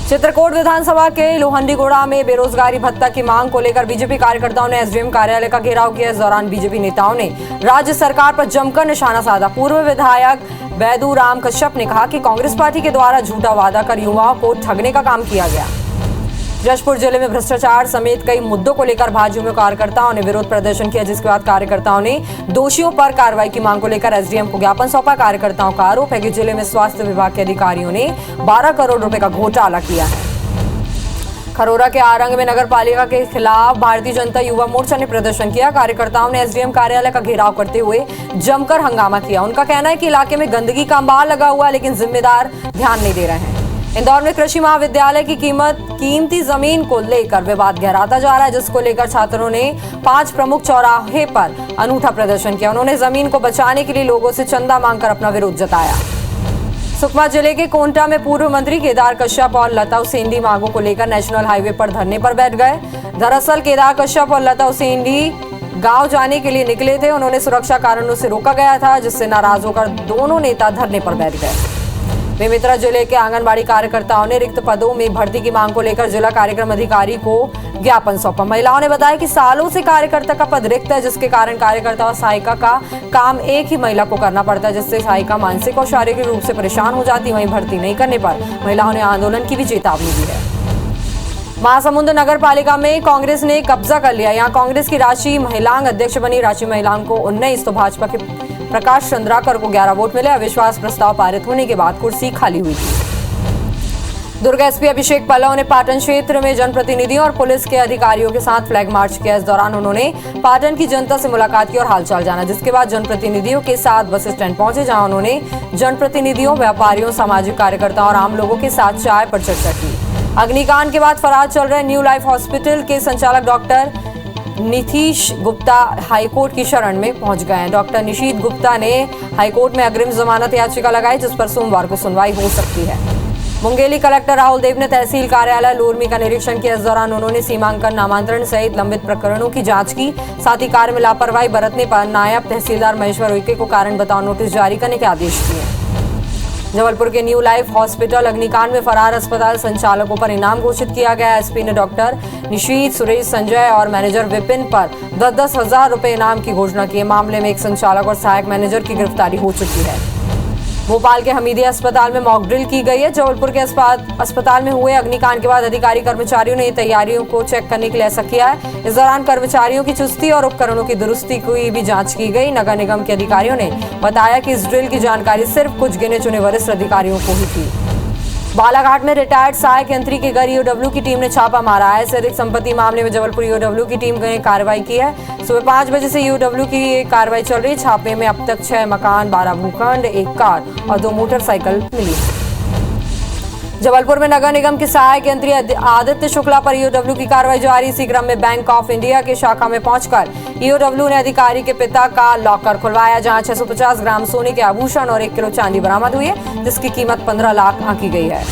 चित्रकूट विधानसभा के लोहंडीगुड़ा में बेरोजगारी भत्ता की मांग को लेकर बीजेपी कार्यकर्ताओं ने एसडीएम कार्यालय का घेराव किया। इस दौरान बीजेपी नेताओं ने राज्य सरकार पर जमकर निशाना साधा। पूर्व विधायक बैदूराम कश्यप ने कहा कि कांग्रेस पार्टी के द्वारा झूठा वादा कर युवाओं को ठगने का काम किया गया। जशपुर जिले में भ्रष्टाचार समेत कई मुद्दों को लेकर भाजपा में कार्यकर्ताओं ने विरोध प्रदर्शन किया, जिसके बाद कार्यकर्ताओं ने दोषियों पर कार्रवाई की मांग को लेकर एसडीएम को ज्ञापन सौंपा। कार्यकर्ताओं का आरोप है कि जिले में स्वास्थ्य विभाग के अधिकारियों ने 12 करोड़ रुपए का घोटाला किया है। खरोरा के आरंग में नगर पालिका के खिलाफ भारतीय जनता युवा मोर्चा ने प्रदर्शन किया। कार्यकर्ताओं ने एसडीएम कार्यालय का घेराव करते हुए जमकर हंगामा किया। उनका कहना है कि इलाके में गंदगी का अंबार लगा हुआ है, लेकिन जिम्मेदार ध्यान नहीं दे रहे हैं। इंदौर में कृषि महाविद्यालय की कीमती जमीन को लेकर विवाद गहराता जा रहा है, जिसको लेकर छात्रों ने 5 प्रमुख चौराहे पर अनूठा प्रदर्शन किया। उन्होंने जमीन को बचाने के लिए लोगों से चंदा मांगकर अपना विरोध जताया। सुकमा जिले के कोंटा में पूर्व मंत्री केदार कश्यप और लता हुसैनी मांगों को लेकर नेशनल हाईवे पर धरने पर बैठ गए। दरअसल केदार कश्यप और लता हुसैनी गांव जाने के लिए निकले थे। उन्होंने सुरक्षा कारणों से रोका गया था, जिससे नाराज होकर दोनों नेता धरने पर बैठ गए। बेमेतरा जिले के आंगनबाड़ी कार्यकर्ताओं ने रिक्त पदों में भर्ती की मांग को लेकर जिला कार्यक्रम अधिकारी को ज्ञापन सौंपा। महिलाओं ने बताया कि सालों से कार्यकर्ता का पद रिक्त है, जिसके कारण कार्यकर्ता और सहायिका का काम एक ही महिला को करना पड़ता है, जिससे सहायिका मानसिक और शारीरिक रूप से परेशान हो जाती है। वहीं भर्ती नहीं करने पर महिलाओं ने आंदोलन की भी चेतावनी दी है। महासमुंद नगर पालिका में कांग्रेस ने कब्जा कर लिया। यहाँ कांग्रेस की राशि महिलांग अध्यक्ष बनी। राशि महिलांग को 19 तो भाजपा के प्रकाश चंद्राकर को 11 वोट मिले। अविश्वास प्रस्ताव पारित होने के बाद कुर्सी खाली हुई थी। दुर्ग एसपी अभिषेक पल्लव ने पाटन क्षेत्र में जनप्रतिनिधियों और पुलिस के अधिकारियों के साथ फ्लैग मार्च किया। इस दौरान उन्होंने पाटन की जनता से मुलाकात की और हालचाल जाना, जिसके बाद जनप्रतिनिधियों के साथ बस स्टैंड पहुंचे, जहां उन्होंने जनप्रतिनिधियों, व्यापारियों, सामाजिक कार्यकर्ताओं और आम लोगों के साथ चाय पर चर्चा की। अग्निकांड के बाद फरार चल रहे न्यू लाइफ हॉस्पिटल के संचालक डॉक्टर नीतीश गुप्ता हाईकोर्ट की शरण में पहुंच गए हैं। डॉक्टर निशीत गुप्ता ने हाईकोर्ट में अग्रिम जमानत याचिका लगाई, जिस पर सोमवार को सुनवाई हो सकती है। मुंगेली कलेक्टर राहुल देव ने तहसील कार्यालय लोरमी का निरीक्षण किया। इस दौरान उन्होंने सीमांकन, नामांतरण सहित लंबित प्रकरणों की जांच की। साथ ही कार्य में लापरवाही बरतने पर नायब तहसीलदार महेश्वर उइके को कारण बताओ नोटिस जारी करने के आदेश दिए। जबलपुर के न्यू लाइफ हॉस्पिटल अग्निकांड में फरार अस्पताल संचालकों पर इनाम घोषित किया गया। एसपी ने डॉक्टर निशीत, सुरेश, संजय और मैनेजर विपिन पर 10-10 हजार रुपए इनाम की घोषणा की। मामले में एक संचालक और सहायक मैनेजर की गिरफ्तारी हो चुकी है। भोपाल के हमीदिया अस्पताल में मॉक ड्रिल की गई है। जबलपुर के अस्पताल में हुए अग्निकांड के बाद अधिकारी कर्मचारियों ने तैयारियों को चेक करने के लिए ऐसा किया है। इस दौरान कर्मचारियों की चुस्ती और उपकरणों की दुरुस्ती की भी जांच की गई। नगर निगम के अधिकारियों ने बताया कि इस ड्रिल की जानकारी सिर्फ कुछ गिने चुने वरिष्ठ अधिकारियों को ही थी। बालाघाट में रिटायर्ड सहायक यंत्री के घर ईओडब्ल्यू की टीम ने छापा मारा है। अधिक संपत्ति मामले में जबलपुर ईओडब्ल्यू की टीम ने कार्रवाई की है। सुबह 5 बजे से ईओडब्ल्यू की कार्रवाई चल रही है। छापे में अब तक 6 मकान, 12 भूखंड, 1 कार और 2 मोटरसाइकिल मिली है। जबलपुर में नगर निगम के सहायक यंत्री आदित्य शुक्ला पर ईओडब्ल्यू की कार्रवाई जारी। इसी क्रम में बैंक ऑफ इंडिया के शाखा में पहुंचकर ईओडब्ल्यू ने अधिकारी के पिता का लॉकर खुलवाया, जहां 650 ग्राम सोने के आभूषण और 1 किलो चांदी बरामद हुई है, जिसकी कीमत 15 लाख आंकी गई है।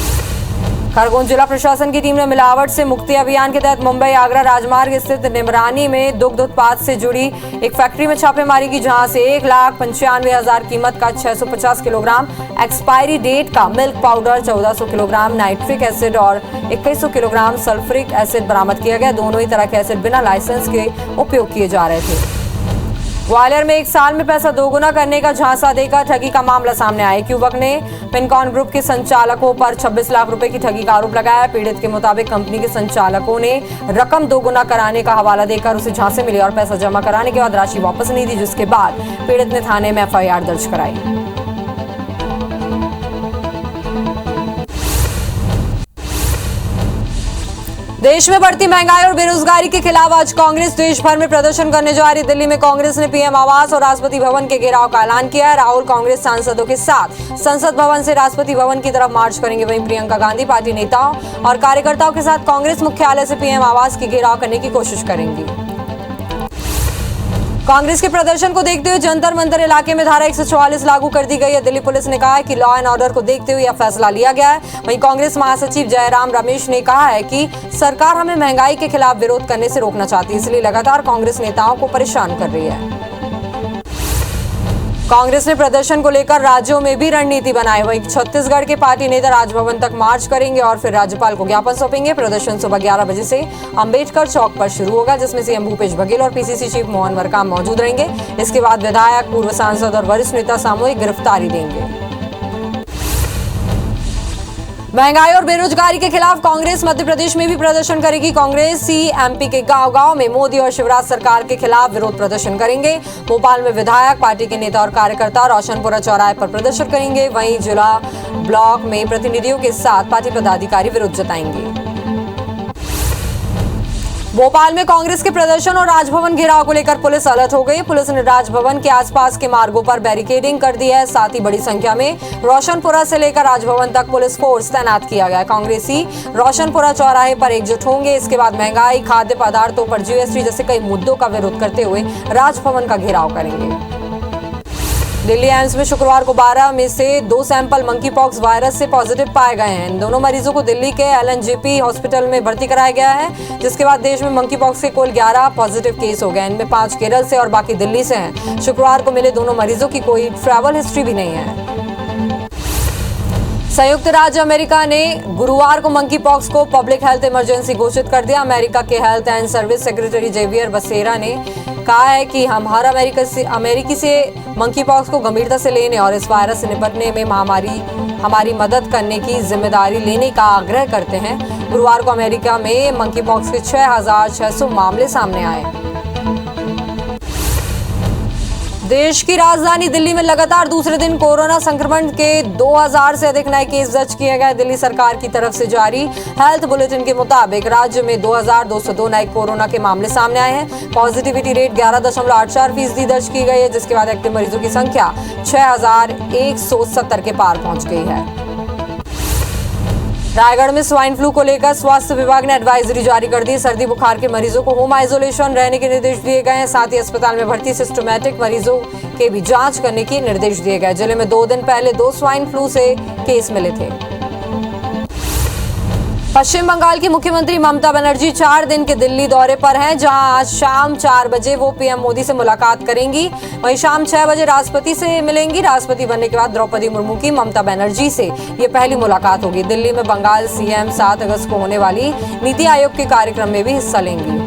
खरगोन जिला प्रशासन की टीम ने मिलावट से मुक्ति अभियान के तहत मुंबई आगरा राजमार्ग स्थित निमरानी में दुग्ध उत्पाद से जुड़ी एक फैक्ट्री में छापेमारी की, जहां से 1,95,000 कीमत का 650 किलोग्राम एक्सपायरी डेट का milk powder, 1400 kilogram nitric acid और 2100 किलोग्राम सल्फ्यूरिक एसिड बरामद किया गया। दोनों ही तरह के एसिड बिना लाइसेंस के उपयोग किए जा रहे थे। ग्वालियर में 1 साल में पैसा दोगुना करने का झांसा देकर ठगी का मामला सामने आया। एक युवक ने पिनकॉन ग्रुप के संचालकों पर 26 लाख रुपए की ठगी का आरोप लगाया। पीड़ित के मुताबिक कंपनी के संचालकों ने रकम दोगुना कराने का हवाला देकर उसे झांसे में लिया और पैसा जमा कराने के बाद राशि वापस नहीं दी, जिसके बाद पीड़ित ने थाने में एफआईआर दर्ज कराई। देश में बढ़ती महंगाई और बेरोजगारी के खिलाफ आज कांग्रेस देश भर में प्रदर्शन करने जा रही। दिल्ली में कांग्रेस ने पीएम आवास और राष्ट्रपति भवन के घेराव का ऐलान किया है। राहुल कांग्रेस सांसदों के साथ संसद भवन से राष्ट्रपति भवन की तरफ मार्च करेंगे। वहीं प्रियंका गांधी पार्टी नेताओं और कार्यकर्ताओं के साथ कांग्रेस मुख्यालय से पीएम आवास के घेराव करने की कोशिश करेंगी। कांग्रेस के प्रदर्शन को देखते हुए जंतर मंतर इलाके में धारा 144 लागू कर दी गई है। दिल्ली पुलिस ने कहा है कि लॉ एंड ऑर्डर को देखते हुए यह फैसला लिया गया है। वहीं कांग्रेस महासचिव जयराम रमेश ने कहा है कि सरकार हमें महंगाई के खिलाफ विरोध करने से रोकना चाहती है, इसलिए लगातार कांग्रेस नेताओं को परेशान कर रही है। कांग्रेस ने प्रदर्शन को लेकर राज्यों में भी रणनीति बनाई। वहीं छत्तीसगढ़ के पार्टी नेता राजभवन तक मार्च करेंगे और फिर राज्यपाल को ज्ञापन सौंपेंगे। प्रदर्शन सुबह 11 बजे से अंबेडकर चौक पर शुरू होगा, जिसमें सीएम भूपेश बघेल और पीसीसी चीफ मोहन मरकाम मौजूद रहेंगे। इसके बाद विधायक, पूर्व सांसद और वरिष्ठ नेता सामूहिक गिरफ्तारी देंगे। महंगाई और बेरोजगारी के खिलाफ कांग्रेस मध्य प्रदेश में भी प्रदर्शन करेगी। कांग्रेस ही एमपी के गांव-गांव में मोदी और शिवराज सरकार के खिलाफ विरोध प्रदर्शन करेंगे। भोपाल में विधायक, पार्टी के नेता और कार्यकर्ता रोशनपुरा चौराहे पर प्रदर्शन करेंगे। वहीं जिला ब्लॉक में प्रतिनिधियों के साथ पार्टी पदाधिकारी विरोध जताएंगे। भोपाल में कांग्रेस के प्रदर्शन और राजभवन घेराव को लेकर पुलिस अलर्ट हो गई। पुलिस ने राजभवन के आसपास के मार्गों पर बैरिकेडिंग कर दी है। साथ ही बड़ी संख्या में रोशनपुरा से लेकर राजभवन तक पुलिस फोर्स तैनात किया गया है। कांग्रेसी रोशनपुरा चौराहे पर एकजुट होंगे। इसके बाद महंगाई, खाद्य पदार्थों पर जीएसटी जैसे कई मुद्दों का विरोध करते हुए राजभवन का घेराव करेंगे। दिल्ली एम्स में शुक्रवार को 12 में से 2 सैंपल मंकी पॉक्स वायरस से पॉजिटिव पाए गए हैं। इन दोनों मरीजों को दिल्ली के एलएनजेपी हॉस्पिटल में भर्ती कराया गया है, जिसके बाद देश में मंकी पॉक्स के कुल 11 पॉजिटिव केस हो गए। इनमें 5 केरल से और बाकी दिल्ली से हैं। शुक्रवार को मिले दोनों मरीजों की कोई ट्रैवल हिस्ट्री भी नहीं है। संयुक्त राज्य अमेरिका ने गुरुवार को मंकी पॉक्स को पब्लिक हेल्थ इमरजेंसी घोषित कर दिया। अमेरिका के health and service secretary Xavier Becerra ने कहा है कि हम हर अमेरिकी से मंकी पॉक्स को गंभीरता से लेने और इस वायरस से निपटने में हमारी मदद करने की जिम्मेदारी लेने का आग्रह करते हैं। गुरुवार को अमेरिका में मंकी पॉक्स के 6,600 मामले सामने आए। देश की राजधानी दिल्ली में लगातार दूसरे दिन कोरोना संक्रमण के 2000 से अधिक नए केस दर्ज किए गए। दिल्ली सरकार की तरफ से जारी हेल्थ बुलेटिन के मुताबिक राज्य में 2202 नए कोरोना के मामले सामने आए हैं। पॉजिटिविटी रेट 11.84% दर्ज की गई है, जिसके बाद एक्टिव मरीजों की संख्या 6170 के पार पहुंच गई है। रायगढ़ में स्वाइन फ्लू को लेकर स्वास्थ्य विभाग ने एडवाइजरी जारी कर दी। सर्दी बुखार के मरीजों को होम आइसोलेशन रहने के निर्देश दिए गए हैं। साथ ही अस्पताल में भर्ती सिस्टमैटिक मरीजों के भी जांच करने के निर्देश दिए गए। जिले में 2 दिन पहले 2 स्वाइन फ्लू से केस मिले थे। पश्चिम बंगाल की मुख्यमंत्री ममता बनर्जी 4 दिन के दिल्ली दौरे पर हैं, जहां आज शाम 4 बजे वो पीएम मोदी से मुलाकात करेंगी। वहीं शाम 6 बजे राष्ट्रपति से मिलेंगी। राष्ट्रपति बनने के बाद द्रौपदी मुर्मू की ममता बनर्जी से ये पहली मुलाकात होगी। दिल्ली में बंगाल सीएम 7 अगस्त को होने वाली नीति आयोग के कार्यक्रम में भी हिस्सा लेंगी।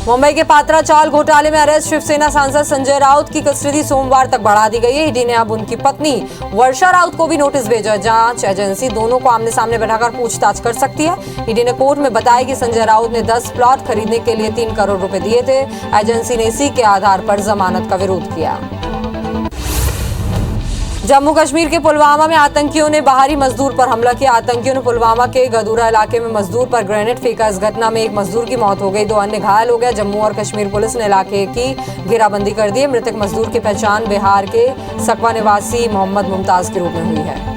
मुंबई के पात्रा चाल घोटाले में अरेस्ट शिवसेना सांसद संजय राउत की कस्टडी सोमवार तक बढ़ा दी गई है। ईडी ने अब उनकी पत्नी वर्षा राउत को भी नोटिस भेजा। जांच एजेंसी दोनों को आमने सामने बैठाकर पूछताछ कर सकती है। ईडी ने कोर्ट में बताया कि संजय राउत ने 10 प्लॉट खरीदने के लिए 3 करोड़ रुपए दिए थे। एजेंसी ने इसी के आधार पर जमानत का विरोध किया। जम्मू कश्मीर के पुलवामा में आतंकियों ने बाहरी मजदूर पर हमला किया। आतंकियों ने पुलवामा के गदूरा इलाके में मजदूर पर ग्रेनेड फेंका। इस घटना में एक मजदूर की मौत हो गई, 2 अन्य घायल हो गए। जम्मू और कश्मीर पुलिस ने इलाके की घेराबंदी कर दी है। मृतक मजदूर की पहचान बिहार के सकवा निवासी मोहम्मद मुमताज के रूप में हुई है।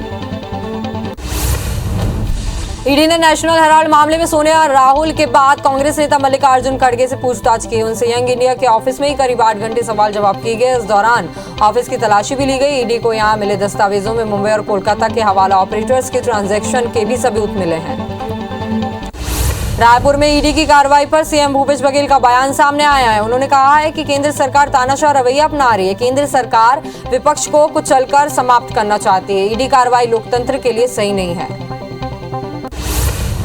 ईडी ने नेशनल हेराल्ड मामले में सोनिया राहुल के बाद कांग्रेस नेता मल्लिकार्जुन खड़गे से पूछताछ की। उनसे यंग इंडिया के ऑफिस में ही करीब 8 घंटे सवाल जवाब किए गए। इस दौरान ऑफिस की तलाशी भी ली गई। ईडी को यहां मिले दस्तावेजों में मुंबई और कोलकाता के हवाला ऑपरेटर्स के ट्रांजैक्शन के भी सबूत मिले हैं। रायपुर में ईडी की कार्रवाई पर सीएम भूपेश बघेल का बयान सामने आया है। उन्होंने कहा है कि केंद्र सरकार तानाशाह रवैया अपना रही है। केंद्र सरकार विपक्ष को कुचलकर समाप्त करना चाहती है। ईडी कार्रवाई लोकतंत्र के लिए सही नहीं है।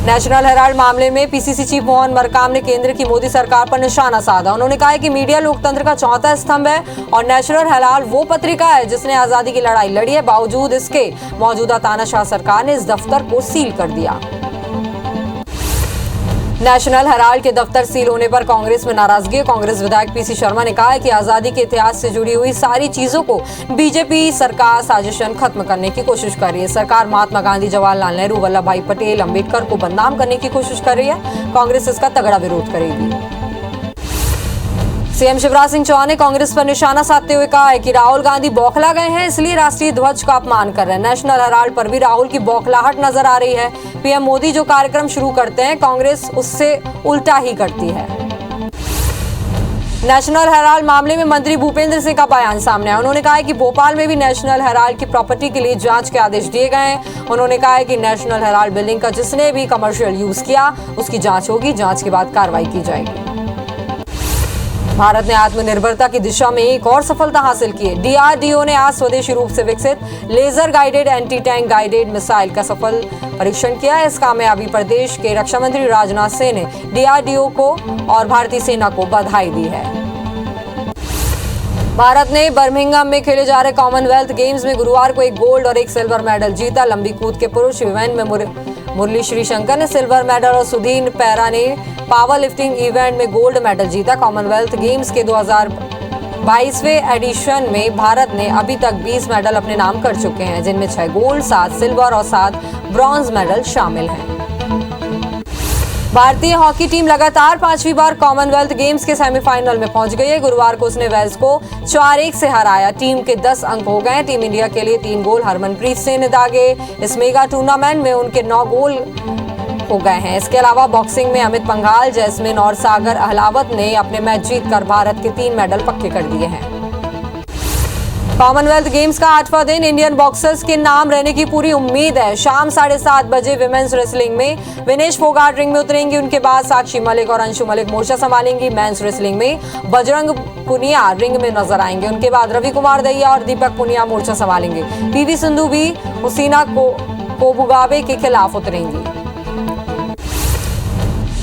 नेशनल हेराल्ड मामले में पीसीसी चीफ मोहन मरकाम ने केंद्र की मोदी सरकार पर निशाना साधा। उन्होंने कहा है कि मीडिया लोकतंत्र का चौथा स्तंभ है और नेशनल हेराल्ड वो पत्रिका है जिसने आजादी की लड़ाई लड़ी है। बावजूद इसके मौजूदा तानाशाह सरकार ने इस दफ्तर को सील कर दिया। नेशनल हेराल्ड के दफ्तर सील होने पर कांग्रेस में नाराजगी है। कांग्रेस विधायक पीसी शर्मा ने कहा है कि आजादी के इतिहास से जुड़ी हुई सारी चीजों को बीजेपी सरकार साजिशन खत्म करने की कोशिश कर रही है। सरकार महात्मा गांधी, जवाहरलाल नेहरू, वल्लभ भाई पटेल, अंबेडकर को बदनाम करने की कोशिश कर रही है। कांग्रेस इसका तगड़ा विरोध करेगी। सीएम शिवराज सिंह चौहान ने कांग्रेस पर निशाना साधते हुए कहा है कि राहुल गांधी बौखला गए हैं, इसलिए राष्ट्रीय ध्वज का अपमान कर रहे हैं। नेशनल हेराल्ड पर भी राहुल की बौखलाहट नजर आ रही है। पीएम मोदी जो कार्यक्रम शुरू करते हैं, कांग्रेस उससे उल्टा ही करती है। नेशनल हेराल्ड मामले में मंत्री भूपेंद्र सिंह का बयान सामने आया। उन्होंने कहा है कि भोपाल में भी नेशनल हेराल्ड की प्रॉपर्टी के लिए जांच के आदेश दिए गए हैं। उन्होंने कहा है कि नेशनल हेराल्ड बिल्डिंग का जिसने भी कमर्शियल यूज किया उसकी जांच होगी, जांच के बाद कार्रवाई की जाएगी। भारत ने आत्मनिर्भरता की दिशा में एक और सफलता हासिल की है। डीआरडीओ ने आज स्वदेशी रूप से विकसित laser guided anti tank guided missile का सफल परीक्षण किया है। इस कामयाबी पर देश के रक्षा मंत्री राजनाथ सिंह ने डीआरडीओ को और भारतीय सेना को बधाई दी है। भारत ने बर्मिंघम में खेले जा रहे कॉमनवेल्थ गेम्स में गुरुवार को एक गोल्ड और एक सिल्वर मेडल जीता। लंबी कूद के पुरुष इवेंट में मुरली श्रीशंकर ने सिल्वर मेडल और सुधीर पैरा ने पावर लिफ्टिंग इवेंट में गोल्ड मेडल जीता। कॉमनवेल्थ गेम्स के 2022वें एडिशन में भारत ने अभी तक 20 मेडल अपने नाम कर चुके हैं, जिनमें 6 गोल्ड, 7 सिल्वर और 7 ब्रॉन्ज मेडल शामिल हैं। भारतीय हॉकी टीम लगातार 5वीं बार कॉमनवेल्थ गेम्स के सेमीफाइनल में पहुंच गई है। गुरुवार को उसने वेल्स को 4-1 से हराया। टीम के 10 अंक हो गए। टीम इंडिया के लिए 3 गोल हरमनप्रीत सिंह ने दागे। इस मेगा टूर्नामेंट में उनके 9 गोल हो गए हैं। इसके अलावा बॉक्सिंग में अमित पंघाल, जैस्मिन और सागर अहलावत ने अपने मैच जीतकर भारत के 3 मेडल पक्के कर दिए हैं। कॉमनवेल्थ गेम्स का 8वां दिन इंडियन बॉक्सर्स के नाम रहने की पूरी उम्मीद है। शाम 7:30 बजे विमेंस रेसलिंग में विनेश फोगाट रिंग में उतरेंगी। उनके बाद साक्षी मलिक और अंशु मलिक मोर्चा संभालेंगी। मेंस रेसलिंग में बजरंग पुनिया रिंग में नजर आएंगे। उनके बाद रवि कुमार दहिया और दीपक पुनिया मोर्चा संभालेंगे। पीवी सिंधु भी हुसैना कोबुगावे के खिलाफ उतरेंगी।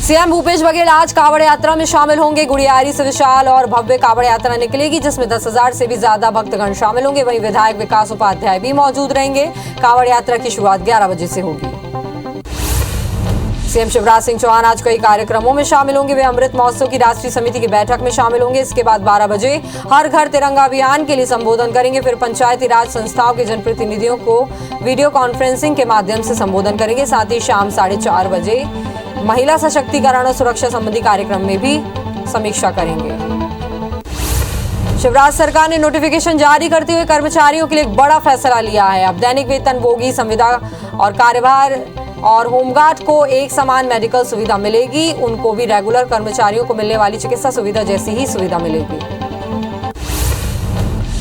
सीएम भूपेश बघेल आज कांवड़ यात्रा में शामिल होंगे। गुड़ियारी से विशाल और भव्य कांवड़ यात्रा निकलेगी, जिसमें 10,000 से भी ज्यादा भक्तगण शामिल होंगे। वहीं विधायक विकास उपाध्याय भी मौजूद रहेंगे। कांवड़ यात्रा की शुरुआत 11 बजे से होगी। सीएम शिवराज सिंह चौहान आज कई कार्यक्रमों में शामिल होंगे। वे अमृत महोत्सव की राष्ट्रीय समिति की बैठक में शामिल होंगे। इसके बाद 12 बजे हर घर तिरंगा अभियान के लिए संबोधन करेंगे। फिर पंचायती राज संस्थाओं के जनप्रतिनिधियों को वीडियो कॉन्फ्रेंसिंग के माध्यम से संबोधन करेंगे। साथ ही शाम 4:30 बजे महिला सशक्तिकरण और सुरक्षा संबंधी कार्यक्रम में भी समीक्षा करेंगे। शिवराज सरकार ने नोटिफिकेशन जारी करते हुए कर्मचारियों के लिए एक बड़ा फैसला लिया है। अब दैनिक वेतनभोगी, संविदा और कार्यभार और होमगार्ड को एक समान मेडिकल सुविधा मिलेगी। उनको भी रेगुलर कर्मचारियों को मिलने वाली चिकित्सा सुविधा जैसी ही सुविधा मिलेगी।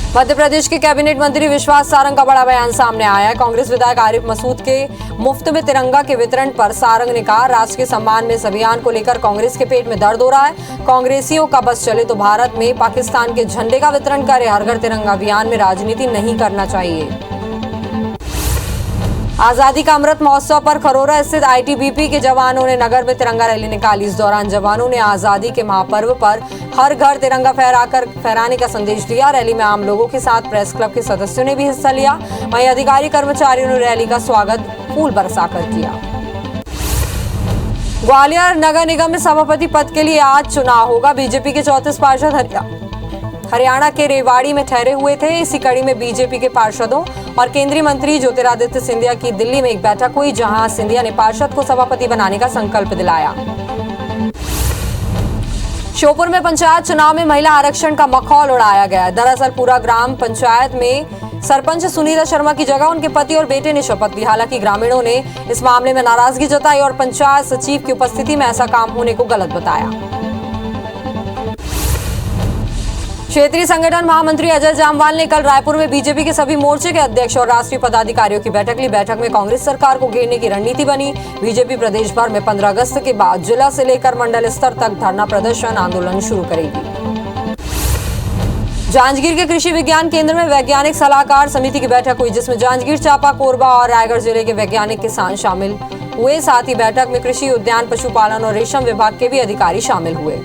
मध्य प्रदेश के कैबिनेट मंत्री विश्वास सारंग का बड़ा बयान सामने आया है। कांग्रेस विधायक आरिफ मसूद के मुफ्त में तिरंगा के वितरण पर सारंग ने कहा, राष्ट्र के सम्मान में इस अभियान को लेकर कांग्रेस के पेट में दर्द हो रहा है। कांग्रेसियों का बस चले तो भारत में पाकिस्तान के झंडे का वितरण करे। हर घर तिरंगा अभियान में राजनीति नहीं करना चाहिए। आजादी का अमृत महोत्सव पर खरोरा स्थित आईटीबीपी के जवानों ने नगर में तिरंगा रैली निकाली। इस दौरान जवानों ने आजादी के महापर्व पर हर घर तिरंगा फहराने का संदेश दिया। रैली में आम लोगों के साथ प्रेस क्लब के सदस्यों ने भी हिस्सा लिया। वहीं अधिकारी कर्मचारियों ने रैली का स्वागत फूल बरसाकर किया। ग्वालियर नगर निगम में सभापति पद के लिए आज चुनाव होगा। बीजेपी के 34 पार्षद हरियाणा के रेवाड़ी में ठहरे हुए थे। इसी कड़ी में बीजेपी के पार्षदों और केंद्रीय मंत्री ज्योतिरादित्य सिंधिया की दिल्ली में एक बैठक हुई, जहां सिंधिया ने पार्षद को सभापति बनाने का संकल्प दिलाया। श्योपुर में पंचायत चुनाव में महिला आरक्षण का मखौल उड़ाया गया। दरअसल पूरा ग्राम पंचायत में सरपंच सुनीता शर्मा की जगह उनके पति और बेटे ने शपथ ली। हालांकि ग्रामीणों ने इस मामले में नाराजगी जताई और पंचायत सचिव की उपस्थिति में ऐसा काम होने को गलत बताया। क्षेत्रीय संगठन महामंत्री अजय जामवाल ने कल रायपुर में बीजेपी के सभी मोर्चे के अध्यक्ष और राष्ट्रीय पदाधिकारियों की बैठक ली। बैठक में कांग्रेस सरकार को घेरने की रणनीति बनी। बीजेपी प्रदेश भर में 15 अगस्त के बाद जिला से लेकर मंडल स्तर तक धरना प्रदर्शन आंदोलन शुरू करेगी। जांजगीर के कृषि विज्ञान केंद्र में वैज्ञानिक सलाहकार समिति की बैठक हुई, जिसमें जांजगीर, चांपा, कोरबा और रायगढ़ जिले के वैज्ञानिक किसान शामिल हुए। साथ ही बैठक में कृषि, उद्यान, पशुपालन और रेशम विभाग के भी अधिकारी शामिल हुए।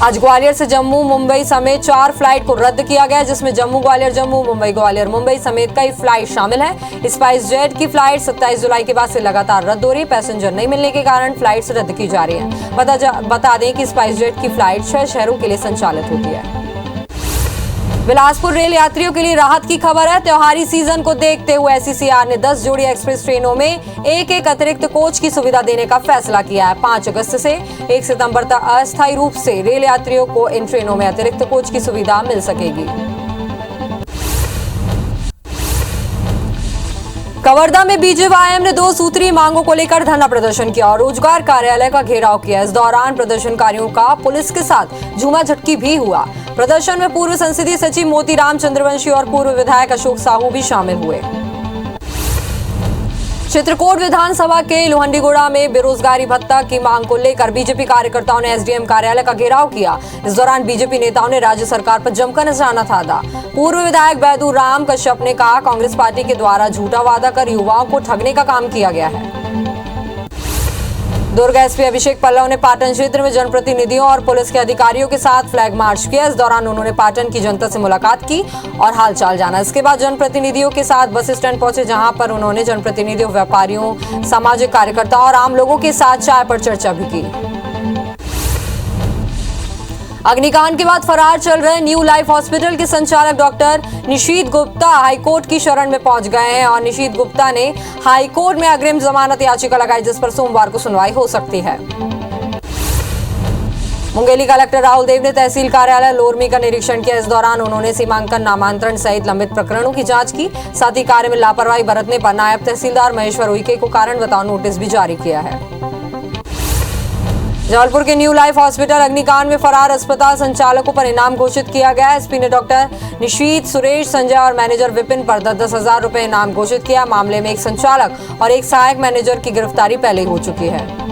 आज ग्वालियर से जम्मू, मुंबई समेत 4 फ्लाइट को रद्द किया गया, जिसमें जम्मू ग्वालियर, जम्मू मुंबई, ग्वालियर मुंबई समेत कई फ्लाइट शामिल हैं। स्पाइस जेट की फ्लाइट 27 जुलाई के बाद से लगातार रद्द हो रही है। पैसेंजर नहीं मिलने के कारण फ्लाइट्स रद्द की जा रही हैं। बता दें कि स्पाइस जेट की फ्लाइट 6 शहरों के लिए संचालित होती है। बिलासपुर रेल यात्रियों के लिए राहत की खबर है। त्योहारी सीजन को देखते हुए एसईसीआर ने 10 जोड़ी एक्सप्रेस ट्रेनों में एक अतिरिक्त कोच की सुविधा देने का फैसला किया है। 5 अगस्त से 1 सितंबर तक अस्थायी रूप से रेल यात्रियों को इन ट्रेनों में अतिरिक्त कोच की सुविधा मिल सकेगी। कवर्धा में बीजेवाईएम ने 2 सूत्रीय मांगों को लेकर धरना प्रदर्शन किया और रोजगार कार्यालय का घेराव किया। इस दौरान प्रदर्शनकारियों का पुलिस के साथ झूमाझटकी भी हुआ। प्रदर्शन में पूर्व संसदीय सचिव मोतीराम चंद्रवंशी और पूर्व विधायक अशोक साहू भी शामिल हुए। चित्रकूट विधानसभा के लोहंडीगुड़ा में बेरोजगारी भत्ता की मांग को लेकर बीजेपी कार्यकर्ताओं ने एसडीएम कार्यालय का घेराव किया। इस दौरान बीजेपी नेताओं ने राज्य सरकार पर जमकर निशाना साधा। पूर्व विधायक बैदू राम कश्यप ने कहा, कांग्रेस पार्टी के द्वारा झूठा वादा कर युवाओं को ठगने का काम किया गया है। दुर्ग एसपी अभिषेक पल्लव ने पाटन क्षेत्र में जनप्रतिनिधियों और पुलिस के अधिकारियों के साथ फ्लैग मार्च किया। इस दौरान उन्होंने पाटन की जनता से मुलाकात की और हालचाल जाना। इसके बाद जनप्रतिनिधियों के साथ बस स्टैंड पहुंचे, जहां पर उन्होंने जनप्रतिनिधियों, व्यापारियों, सामाजिक कार्यकर्ताओं और आम लोगों के साथ चाय पर चर्चा भी की। अग्निकांड के बाद फरार चल रहे न्यू लाइफ हॉस्पिटल के संचालक डॉक्टर निशीत गुप्ता हाईकोर्ट की शरण में पहुंच गए हैं और निशीत गुप्ता ने हाईकोर्ट में अग्रिम जमानत याचिका लगाई, जिस पर सोमवार को सुनवाई हो सकती है। मुंगेली कलेक्टर राहुल देव ने तहसील कार्यालय लोरमी का निरीक्षण किया। इस दौरान उन्होंने सीमांकन, नामांतरण सहित लंबित प्रकरणों की जांच की। साथ ही कार्य में लापरवाही बरतने पर नायब तहसीलदार महेश्वर उइके को कारण बताओ नोटिस भी जारी किया है। जबलपुर के न्यू लाइफ हॉस्पिटल अग्निकांड में फरार अस्पताल संचालकों पर इनाम घोषित किया गया। एसपी ने डॉक्टर निशीत, सुरेश, संजय और मैनेजर विपिन पर 10,000 रुपए इनाम घोषित किया। मामले में एक संचालक और एक सहायक मैनेजर की गिरफ्तारी पहले हो चुकी है।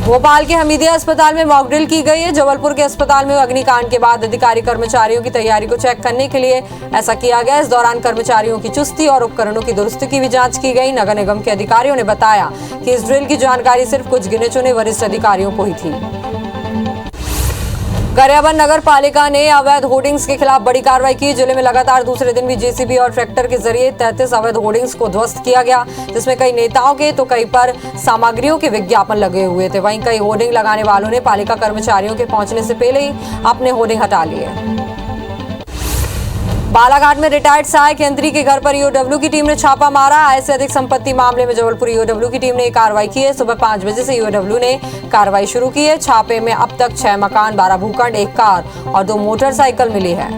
भोपाल के हमीदिया अस्पताल में मॉकड्रिल की गई है। जबलपुर के अस्पताल में अग्निकांड के बाद अधिकारी कर्मचारियों की तैयारी को चेक करने के लिए ऐसा किया गया। इस दौरान कर्मचारियों की चुस्ती और उपकरणों की दुरुस्ती की भी जांच की गई। नगर निगम के अधिकारियों ने बताया कि इस ड्रिल की जानकारी सिर्फ कुछ गिने चुने वरिष्ठ अधिकारियों को ही थी। गरियाबंद नगर पालिका ने अवैध होर्डिंग्स के खिलाफ बड़ी कार्रवाई की। जिले में लगातार दूसरे दिन भी जेसीबी और ट्रैक्टर के जरिए 33 अवैध होर्डिंग्स को ध्वस्त किया गया, जिसमें कई नेताओं के तो कई पर सामग्रियों के विज्ञापन लगे हुए थे। वहीं कई होर्डिंग लगाने वालों ने पालिका कर्मचारियों के पहुंचने से पहले ही अपने होर्डिंग हटा लिए। बालाघाट में रिटायर्ड सहायक यंत्री के घर पर ईओडब्ल्यू की टीम ने छापा मारा। आय से अधिक संपत्ति मामले में जबलपुर ईओडब्ल्यू की टीम ने कार्रवाई की है। सुबह 5 बजे से ईओडब्ल्यू ने कार्रवाई शुरू की है। छापे में अब तक 6 मकान, 12 भूखंड, 1 कार और 2 मोटरसाइकिल मिली है।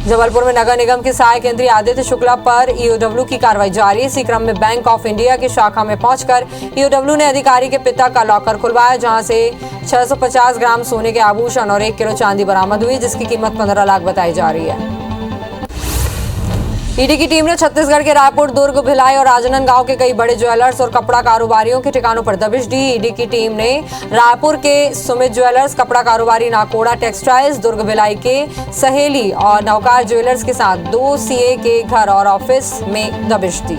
जबलपुर में नगर निगम के सहायक यंत्री आदित्य शुक्ला पर ईओडब्ल्यू की कार्रवाई जारी है। इसी क्रम में बैंक ऑफ इंडिया की शाखा में पहुंचकर ईओडब्ल्यू ने अधिकारी के पिता का लॉकर खुलवाया, जहां से 650 ग्राम सोने के आभूषण और 1 किलो चांदी बरामद हुई, जिसकी कीमत 15 लाख बताई जा रही है। ईडी की टीम ने छत्तीसगढ़ के रायपुर, दुर्ग, भिलाई और राजनांदगांव के कई बड़े ज्वेलर्स और कपड़ा कारोबारियों के ठिकानों पर दबिश दी। ईडी की टीम ने रायपुर के सुमित ज्वेलर्स, कपड़ा कारोबारी नाकोड़ा टेक्सटाइल्स, दुर्ग भिलाई के सहेली और नवकार ज्वेलर्स के साथ 2 सीए के घर और ऑफिस में दबिश दी।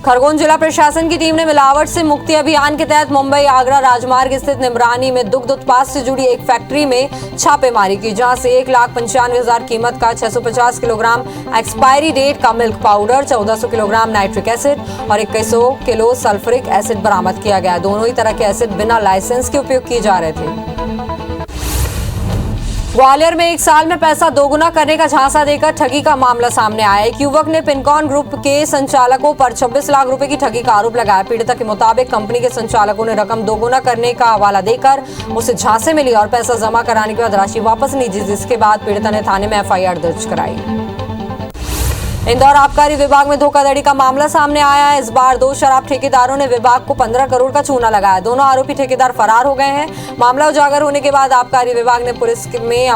खरगोन जिला प्रशासन की टीम ने मिलावट से मुक्ति अभियान के तहत मुंबई आगरा राजमार्ग स्थित निमरानी में दुग्ध उत्पाद से जुड़ी एक फैक्ट्री में छापेमारी की, जहां से 1,95,000 कीमत का 650 किलोग्राम एक्सपायरी डेट का milk powder, 1400 kilogram nitric acid और 2100 किलो सल्फ्यूरिक एसिड बरामद किया गया। दोनों ही तरह के एसिड बिना लाइसेंस के उपयोग किए जा रहे थे। ग्वालियर में 1 साल में पैसा दोगुना करने का झांसा देकर ठगी का मामला सामने आया। एक युवक ने पिनकॉन ग्रुप के संचालकों पर 26 लाख रुपए की ठगी का आरोप लगाया। पीड़िता के मुताबिक कंपनी के संचालकों ने रकम दोगुना करने का हवाला देकर उसे झांसे में लिया और पैसा जमा कराने के बाद राशि वापस नहीं दी, जिसके बाद पीड़िता ने थाने में एफआईआर दर्ज कराई। इंदौर आबकारी विभाग में धोखाधड़ी का मामला सामने आया है। इस बार 2 शराब ठेकेदारों ने विभाग को 15 करोड़ का चूना लगाया। दोनों आरोपी ठेकेदार फरार हो गए हैं। मामला उजागर होने के बाद आबकारी विभाग ने पुलिस में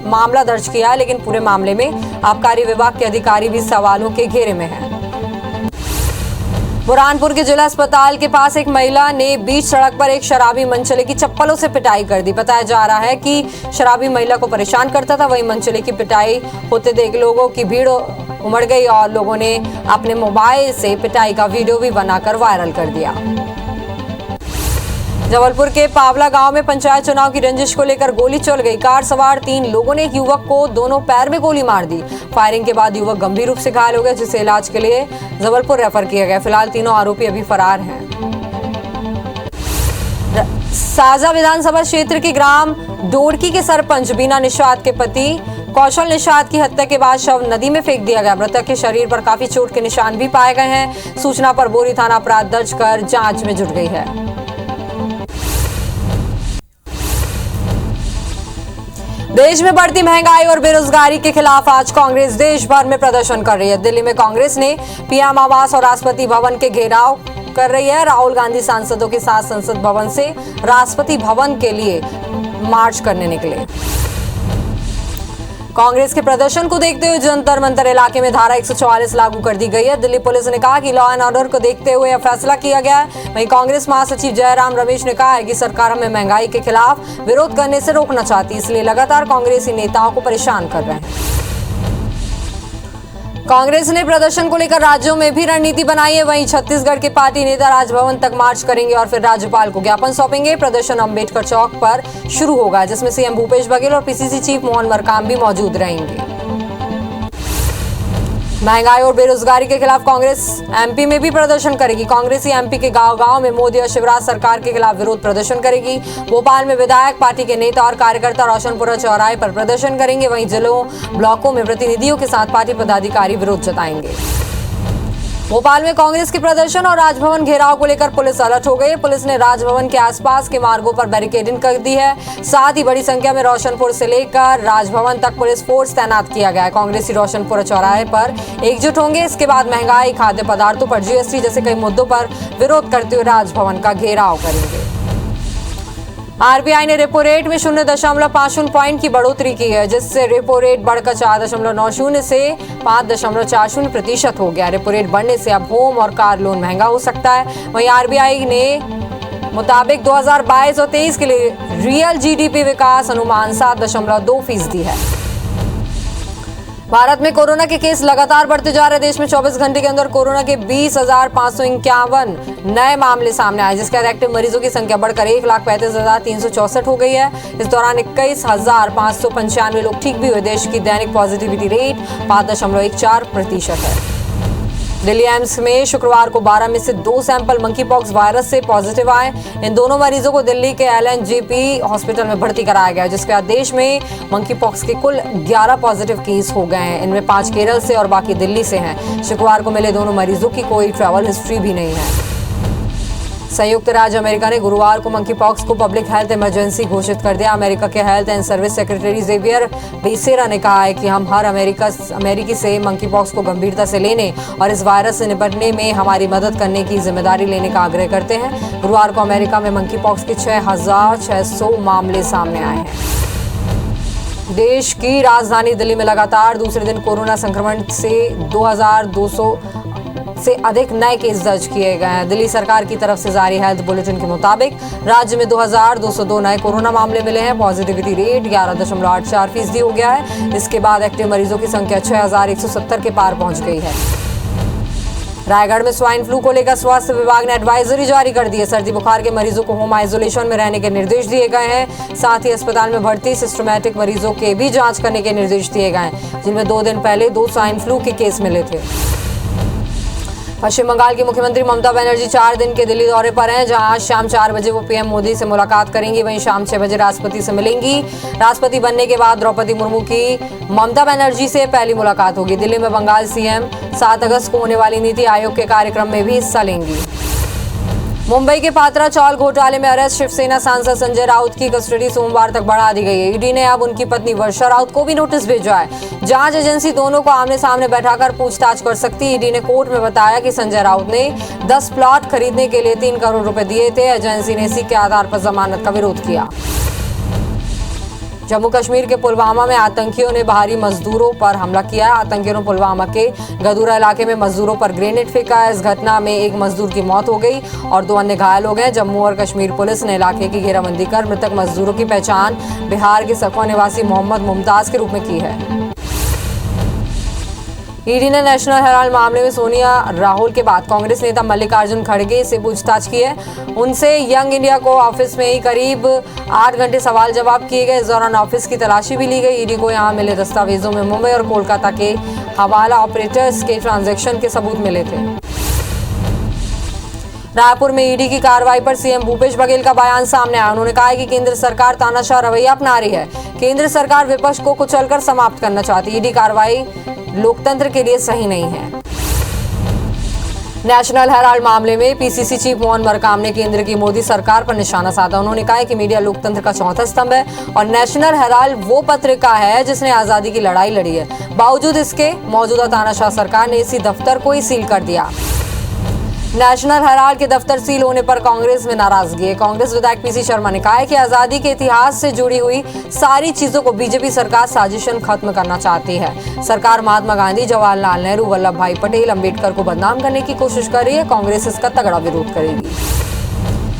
मामला दर्ज किया है, लेकिन पूरे मामले में आबकारी विभाग के अधिकारी भी सवालों के घेरे में हैं। बुरहानपुर के जिला अस्पताल के पास एक महिला ने बीच सड़क पर एक शराबी मनचले की चप्पलों से पिटाई कर दी। बताया जा रहा है कि शराबी महिला को परेशान करता था। वहीं मनचले की पिटाई होते देख लोगों की भीड़ उमड़ गई और लोगों ने अपने मोबाइल से पिटाई का वीडियो भी बनाकर वायरल कर दिया। जबलपुर के पावला गांव में पंचायत चुनाव की रंजिश को लेकर गोली चल गई। कार सवार 3 लोगों ने एक युवक को दोनों पैर में गोली मार दी। फायरिंग के बाद युवक गंभीर रूप से घायल हो गया, जिसे इलाज के लिए जबलपुर रेफर किया गया। फिलहाल तीनों आरोपी अभी फरार हैं। साजा विधानसभा क्षेत्र के ग्राम डोड़की के सरपंच बीना निषाद के पति कौशल निषाद की हत्या के बाद शव नदी में फेंक दिया गया। मृतक के शरीर पर काफी चोट के निशान भी पाए गए हैं। सूचना पर बोरी थाना अपराध दर्ज कर जांच में जुट गई है। देश में बढ़ती महंगाई और बेरोजगारी के खिलाफ आज कांग्रेस देश भर में प्रदर्शन कर रही है। दिल्ली में कांग्रेस ने पीएम आवास और राष्ट्रपति भवन के घेराव कर रही है। राहुल गांधी सांसदों के साथ संसद भवन से राष्ट्रपति भवन के लिए मार्च करने निकले। कांग्रेस के प्रदर्शन को देखते हुए जंतर मंतर इलाके में धारा 144 लागू कर दी गई है। दिल्ली पुलिस ने कहा कि लॉ एंड ऑर्डर को देखते हुए यह फैसला किया गया है। वहीं कांग्रेस महासचिव जयराम रमेश ने कहा है कि सरकार हमें महंगाई के खिलाफ विरोध करने से रोकना चाहती है, इसलिए लगातार कांग्रेसी नेताओं को परेशान कर रहे हैं। कांग्रेस ने प्रदर्शन को लेकर राज्यों में भी रणनीति बनाई है। वहीं छत्तीसगढ़ के पार्टी नेता राजभवन तक मार्च करेंगे और फिर राज्यपाल को ज्ञापन सौंपेंगे। प्रदर्शन अंबेडकर चौक पर शुरू होगा, जिसमें सीएम भूपेश बघेल और पीसीसी चीफ मोहन मरकाम भी मौजूद रहेंगे। महंगाई और बेरोजगारी के खिलाफ कांग्रेस एमपी में भी प्रदर्शन करेगी। कांग्रेसी एमपी के गांव-गांव में मोदी और शिवराज सरकार के खिलाफ विरोध प्रदर्शन करेगी। भोपाल में विधायक, पार्टी के नेता और कार्यकर्ता रोशनपुरा चौराहे पर प्रदर्शन करेंगे। वहीं जिलों, ब्लॉकों में प्रतिनिधियों के साथ पार्टी पदाधिकारी विरोध जताएंगे। भोपाल में कांग्रेस के प्रदर्शन और राजभवन घेराव को लेकर पुलिस अलर्ट हो गई है। पुलिस ने राजभवन के आसपास के मार्गों पर बैरिकेडिंग कर दी है। साथ ही बड़ी संख्या में रोशनपुर से लेकर राजभवन तक पुलिस फोर्स तैनात किया गया है। कांग्रेसी रोशनपुर चौराहे पर एकजुट होंगे। इसके बाद महंगाई, खाद्य पदार्थों पर जीएसटी जैसे कई मुद्दों पर विरोध करते हुए राजभवन का घेराव करेंगे। आरबीआई ने रेपो रेट में 0.50 पॉइंट की बढ़ोतरी की है, जिससे रेपो रेट बढ़कर 4.90 से 5.40% हो गया। रेपो रेट बढ़ने से अब होम और कार लोन महंगा हो सकता है। वहीं आरबीआई ने मुताबिक 2022 और 23 के लिए रियल जीडीपी विकास अनुमान 7.2% है। भारत में कोरोना के केस लगातार बढ़ते जा रहे। देश में 24 घंटे के अंदर कोरोना के 20,551 नए मामले सामने आए, जिसके बाद एक्टिव मरीजों की संख्या बढ़कर 1,35,364 हो गई है। इस दौरान 21,595 लोग ठीक भी हुए। देश की दैनिक पॉजिटिविटी रेट 5.14% है। दिल्ली एम्स में शुक्रवार को 12 में से 2 सैंपल मंकी पॉक्स वायरस से पॉजिटिव आए। इन दोनों मरीजों को दिल्ली के एलएनजेपी हॉस्पिटल में भर्ती कराया गया, जिसके बाद देश में मंकी पॉक्स के कुल 11 पॉजिटिव केस हो गए हैं। इनमें 5 केरल से और बाकी दिल्ली से हैं। शुक्रवार को मिले दोनों मरीजों की कोई ट्रैवल हिस्ट्री भी नहीं है। संयुक्त राज्य अमेरिका ने गुरुवार को मंकी पॉक्स को पब्लिक हेल्थ इमरजेंसी घोषित कर दिया। अमेरिका के health and service secretary Xavier Becerra ने कहा है कि हम हर अमेरिकी से मंकी पॉक्स को गंभीरता से लेने और इस वायरस से निपटने में हमारी मदद करने की जिम्मेदारी लेने का आग्रह करते हैं। गुरुवार को अमेरिका में मंकी पॉक्स के 6,600 मामले सामने आए हैं। देश की राजधानी दिल्ली में लगातार दूसरे दिन कोरोना संक्रमण से 2,200 से अधिक नए केस दर्ज किए गए हैं। दिल्ली सरकार की तरफ से जारी हेल्थ बुलेटिन के मुताबिक राज्य में 2,202 नए कोरोना मामले मिले हैं। पॉजिटिविटी रेट 11.84% हो गया है। इसके बाद एक्टिव मरीजों की संख्या 6,170 के पार पहुंच गई है। रायगढ़ में स्वाइन फ्लू को लेकर स्वास्थ्य विभाग ने एडवाइजरी जारी कर दी है। सर्दी बुखार के मरीजों को होम आइसोलेशन में रहने के निर्देश दिए गए हैं। साथ ही अस्पताल में भर्ती सिस्टमैटिक मरीजों के भी जांच करने के निर्देश दिए गए हैं, जिनमें 2 दिन पहले 2 स्वाइन फ्लू के केस मिले थे। पश्चिम बंगाल की मुख्यमंत्री ममता बनर्जी 4 दिन के दिल्ली दौरे पर हैं, जहां आज शाम 4 बजे वो पीएम मोदी से मुलाकात करेंगी। वहीं शाम 6 बजे राष्ट्रपति से मिलेंगी। राष्ट्रपति बनने के बाद द्रौपदी मुर्मू की ममता बनर्जी से पहली मुलाकात होगी। दिल्ली में बंगाल सीएम 7 अगस्त को होने वाली नीति आयोग के कार्यक्रम में भी हिस्सा लेंगी। मुंबई के पात्रा चौल घोटाले में अरेस्ट शिवसेना सांसद संजय राउत की कस्टडी सोमवार तक बढ़ा दी गई है। ईडी ने अब उनकी पत्नी वर्षा राउत को भी नोटिस भेजा है। जांच एजेंसी दोनों को आमने सामने बैठाकर पूछताछ कर सकती है। ईडी ने कोर्ट में बताया कि संजय राउत ने 10 प्लॉट खरीदने के लिए 3 करोड़ रुपए दिए थे। एजेंसी ने इसी के आधार पर जमानत का विरोध किया। जम्मू कश्मीर के पुलवामा में आतंकियों ने बाहरी मजदूरों पर हमला किया है। आतंकियों ने पुलवामा के गदूरा इलाके में मजदूरों पर ग्रेनेड फेंका है। इस घटना में 1 मजदूर की मौत हो गई और 2 अन्य घायल हो गए। जम्मू और कश्मीर पुलिस ने इलाके की घेराबंदी कर मृतक मजदूरों की पहचान बिहार के सखुआ निवासी मोहम्मद मुमताज के रूप में की है। ईडी ने नेशनल हेराल्ड मामले में सोनिया राहुल के बाद कांग्रेस नेता मल्लिकार्जुन खड़गे से पूछताछ की है। उनसे यंग इंडिया को ऑफिस में ही करीब 8 घंटे सवाल जवाब किए गए। इस दौरान ऑफिस की तलाशी भी ली गई। ईडी को यहां मिले दस्तावेजों में मुंबई और कोलकाता के हवाला ऑपरेटर्स के ट्रांजैक्शन के सबूत मिले थे। रायपुर में ईडी की कार्रवाई पर सीएम भूपेश बघेल का बयान सामने आया। उन्होंने कहा है कि केंद्र सरकार तानाशाह रवैया अपना रही है। केंद्र सरकार विपक्ष को कुचलकर समाप्त करना चाहती है। ईडी कार्रवाई लोकतंत्र के लिए सही नहीं है। नेशनल हेराल्ड मामले में पीसीसी चीफ मोहन मरकाम ने केंद्र की मोदी सरकार पर निशाना साधा। उन्होंने कहा है कि मीडिया लोकतंत्र का चौथा स्तंभ है और नेशनल हेराल्ड वो पत्रिका है जिसने आजादी की लड़ाई लड़ी है। बावजूद इसके मौजूदा तानाशाह सरकार ने इसी दफ्तर को ही सील कर दिया। नेशनल हेराल्ड के दफ्तर सील होने पर कांग्रेस में नाराजगी है। कांग्रेस विधायक पीसी शर्मा ने कहा है कि आजादी के इतिहास से जुड़ी हुई सारी चीजों को बीजेपी सरकार साजिशन खत्म करना चाहती है। सरकार महात्मा गांधी, जवाहरलाल नेहरू, वल्लभ भाई पटेल, अंबेडकर को बदनाम करने की कोशिश कर रही है। कांग्रेस इसका तगड़ा विरोध करेगी।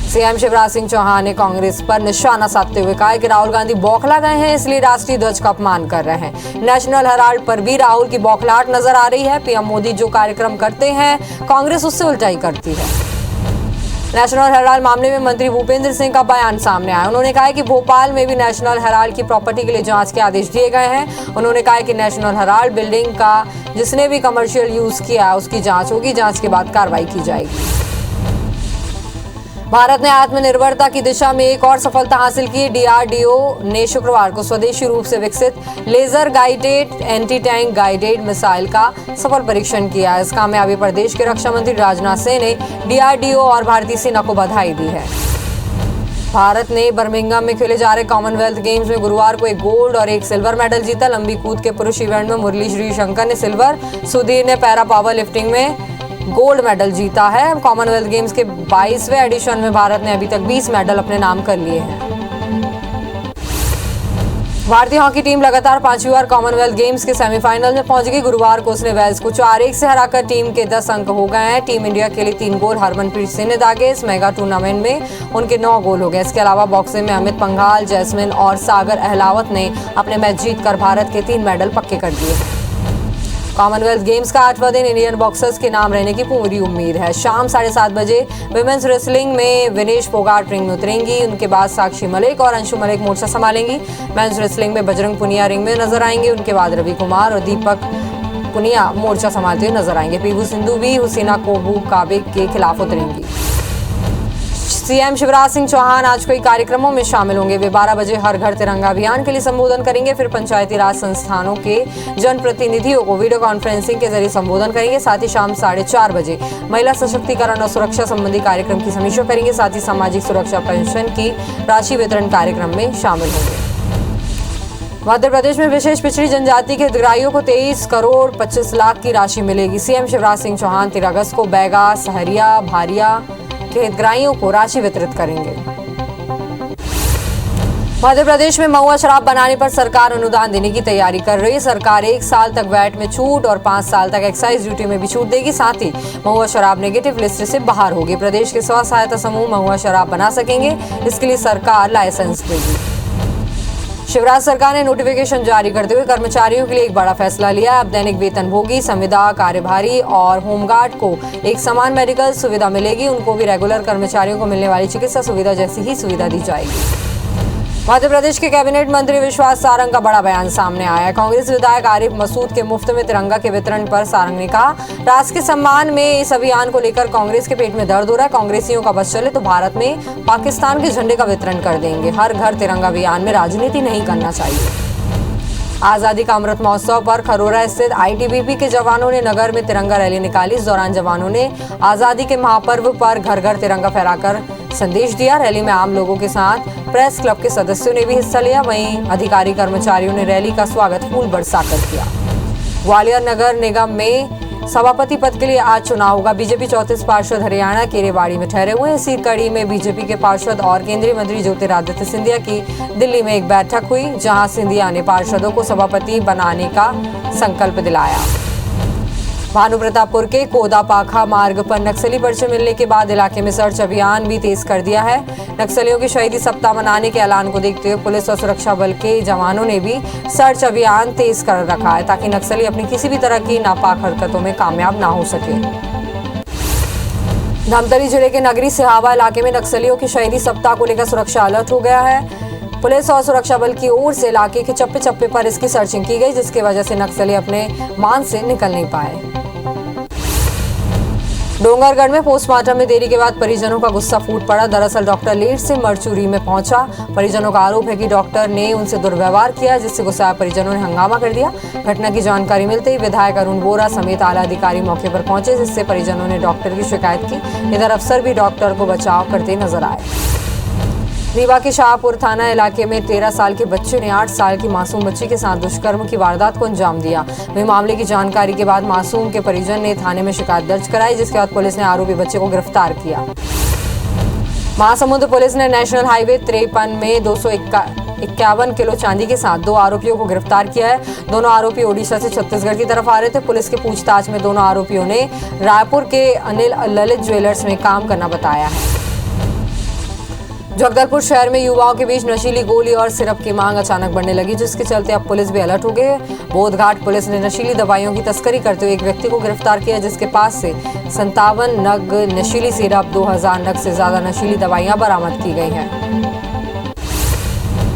सीएम शिवराज सिंह चौहान ने कांग्रेस पर निशाना साधते हुए कहा है कि राहुल गांधी बौखला गए हैं, इसलिए राष्ट्रीय ध्वज का अपमान कर रहे हैं। नेशनल हेराल्ड पर भी राहुल की बौखलाहट नजर आ रही है। पीएम मोदी जो कार्यक्रम करते हैं, कांग्रेस उससे उल्टा ही करती है। नेशनल हेराल्ड मामले में मंत्री भूपेंद्र सिंह का बयान सामने आया। उन्होंने कहा है कि भोपाल में भी नेशनल हेराल्ड की प्रॉपर्टी के लिए जांच के आदेश दिए गए हैं। उन्होंने कहा है कि नेशनल हेराल्ड बिल्डिंग का जिसने भी कमर्शियल यूज किया उसकी जांच होगी, जांच के बाद कार्रवाई की जाएगी। भारत ने आत्मनिर्भरता की दिशा में एक और सफलता हासिल की। डीआरडीओ ने शुक्रवार को स्वदेशी रूप से विकसित laser guided anti tank guided missile का सफल परीक्षण किया। इस कामयाबी पर देश के रक्षा मंत्री राजनाथ सिंह ने डीआरडीओ और भारतीय सेना को बधाई दी है। भारत ने बर्मिंघम में खेले जा रहे कॉमनवेल्थ गेम्स में गुरुवार को एक गोल्ड और एक सिल्वर मेडल जीता। लंबी कूद के पुरुष इवेंट में मुरली श्रीशंकर ने सिल्वर, सुधीर ने पैरा पावर लिफ्टिंग में गोल्ड मेडल जीता है। कॉमनवेल्थ गेम्स के 22वें एडिशन में भारत ने अभी तक 20 मेडल अपने नाम कर लिए हैं। भारतीय हॉकी टीम लगातार 5वीं बार कॉमनवेल्थ गेम्स के सेमीफाइनल में पहुंच गई। गुरुवार को उसने वेल्स को 4-1 से हराकर टीम के 10 अंक हो गए हैं। टीम इंडिया के लिए 3 गोल हरमनप्रीत सिंह ने दागे। इस मेगा टूर्नामेंट में उनके 9 गोल हो गए। इसके अलावा बॉक्सिंग में अमित पंघाल, जैस्मिन और सागर अहलावत ने अपने मैच जीतकर भारत के 3 मेडल पक्के कर दिए हैं। कॉमनवेल्थ गेम्स का 8वां दिन इंडियन बॉक्सर्स के नाम रहने की पूरी उम्मीद है। शाम 7:30 बजे विमेंस रेसलिंग में विनेश फोगाट रिंग में उतरेंगी। उनके बाद साक्षी मलिक और अंशु मलिक मोर्चा संभालेंगी। मेंस रेसलिंग में बजरंग पुनिया रिंग में नजर आएंगे। उनके बाद रवि कुमार और दीपक पुनिया मोर्चा संभालते हुए नजर आएंगे। पीवी सिंधु भी हुसैना कोबू काबिक के खिलाफ उतरेंगी। सीएम शिवराज सिंह चौहान आज कई कार्यक्रमों में शामिल होंगे। वे 12 बजे हर घर तिरंगा अभियान के लिए संबोधन करेंगे। फिर पंचायती राज संस्थानों के जनप्रतिनिधियों को वीडियो कॉन्फ्रेंसिंग के जरिए संबोधन करेंगे। साथ ही शाम 4:30 बजे महिला सशक्तिकरण और सुरक्षा संबंधी कार्यक्रम की समीक्षा करेंगे। साथ ही सामाजिक सुरक्षा पेंशन की राशि वितरण कार्यक्रम में शामिल होंगे। मध्य प्रदेश में विशेष पिछड़ी जनजाति के हितग्राहियों को 23 करोड़ 25 लाख की राशि मिलेगी। सीएम शिवराज सिंह चौहान 13 अगस्त को बैगा, सहरिया, भारिया के हितग्राहियों को राशि वितरित करेंगे। मध्य प्रदेश में महुआ शराब बनाने पर सरकार अनुदान देने की तैयारी कर रही है। सरकार 1 साल तक वैट में छूट और 5 साल तक एक्साइज ड्यूटी में भी छूट देगी। साथ ही महुआ शराब नेगेटिव लिस्ट से बाहर होगी। प्रदेश के स्व सहायता समूह महुआ शराब बना सकेंगे। इसके लिए सरकार लाइसेंस देगी। शिवराज सरकार ने नोटिफिकेशन जारी करते हुए कर्मचारियों के लिए एक बड़ा फैसला लिया। अब दैनिक वेतनभोगी, संविदा, कार्यभारी और होमगार्ड को एक समान मेडिकल सुविधा मिलेगी। उनको भी रेगुलर कर्मचारियों को मिलने वाली चिकित्सा सुविधा जैसी ही सुविधा दी जाएगी। मध्य प्रदेश के कैबिनेट मंत्री विश्वास सारंग का बड़ा बयान सामने आया है। कांग्रेस विधायक आरिफ मसूद के मुफ्त में तिरंगा के वितरण पर सारंग ने कहा, राष्ट्र के सम्मान में इस अभियान को लेकर कांग्रेस के पेट में दर्द हो रहा है। कांग्रेसियों का बस चले तो भारत में पाकिस्तान के झंडे का वितरण कर देंगे। हर घर तिरंगा अभियान में राजनीति नहीं करना चाहिए। आजादी का अमृत महोत्सव पर खरोरा स्थित आईटीबीपी के जवानों ने नगर में तिरंगा रैली निकाली। इस दौरान जवानों ने आजादी के महापर्व पर घर घर तिरंगा फहराकर संदेश दिया। रैली में आम लोगों के साथ प्रेस क्लब के सदस्यों ने भी हिस्सा लिया। वहीं अधिकारी कर्मचारियों ने रैली का स्वागत फूल बरसाकर किया। ग्वालियर नगर निगम में सभापति पद के लिए आज चुनाव होगा। बीजेपी 34 पार्षद हरियाणा के रेवाड़ी में ठहरे हुए हैं। इसी कड़ी में बीजेपी के पार्षद और केंद्रीय मंत्री ज्योतिरादित्य सिंधिया की दिल्ली में एक बैठक हुई, जहां सिंधिया ने पार्षदों को सभापति बनाने का संकल्प दिलाया। भानुप्रतापपुर के कोदापाखा मार्ग पर नक्सली पर्चे मिलने के बाद इलाके में सर्च अभियान भी तेज कर दिया है। नक्सलियों की शहीदी सप्ताह मनाने के ऐलान को देखते हुए पुलिस और सुरक्षा बल के जवानों ने भी सर्च अभियान तेज कर रखा है, ताकि नक्सली अपनी किसी भी तरह की नापाक हरकतों में कामयाब ना हो सके। धमतरी जिले के नगरी सिहावा इलाके में नक्सलियों की शहीदी सप्ताह को लेकर सुरक्षा अलर्ट हो गया है। पुलिस और सुरक्षा बल की ओर से इलाके के चप्पे चप्पे पर इसकी सर्चिंग की गई, जिसकी वजह से नक्सली अपने मान से निकल नहीं पाए। डोंगरगढ़ में पोस्टमार्टम में देरी के बाद परिजनों का गुस्सा फूट पड़ा। दरअसल डॉक्टर लेट से मरचूरी में पहुंचा। परिजनों का आरोप है कि डॉक्टर ने उनसे दुर्व्यवहार किया, जिससे गुस्साए परिजनों ने हंगामा कर दिया। घटना की जानकारी मिलते ही विधायक अरुण बोरा समेत आला अधिकारी मौके पर पहुंचे, जिससे परिजनों ने डॉक्टर की शिकायत की। इधर अफसर भी डॉक्टर को बचाव करते नजर आए। रीवा के शाहपुर थाना इलाके में 13 साल के बच्चे ने 8 साल की मासूम बच्ची के साथ दुष्कर्म की वारदात को अंजाम दिया। वहीं मामले की जानकारी के बाद मासूम के परिजन ने थाने में शिकायत दर्ज कराई, जिसके बाद पुलिस ने आरोपी बच्चे को गिरफ्तार किया। महासमुंद पुलिस ने नेशनल हाईवे 53 में 251 किलो चांदी के साथ 2 आरोपियों को गिरफ्तार किया है। दोनों आरोपी ओडिशा से छत्तीसगढ़ की तरफ आ रहे थे। पुलिस के पूछताछ में दोनों आरोपियों ने रायपुर के अनिल ललित ज्वेलर्स में काम करना बताया है। जगदलपुर शहर में युवाओं के बीच नशीली गोली और सिरप की मांग अचानक बढ़ने लगी, जिसके चलते अब पुलिस भी अलर्ट हो गई है। बोधघाट पुलिस ने नशीली दवाइयों की तस्करी करते हुए एक व्यक्ति को गिरफ्तार किया, जिसके पास से 57 नग नशीली सिरप, 2000 नग से ज्यादा नशीली दवाइयां बरामद की गई हैं।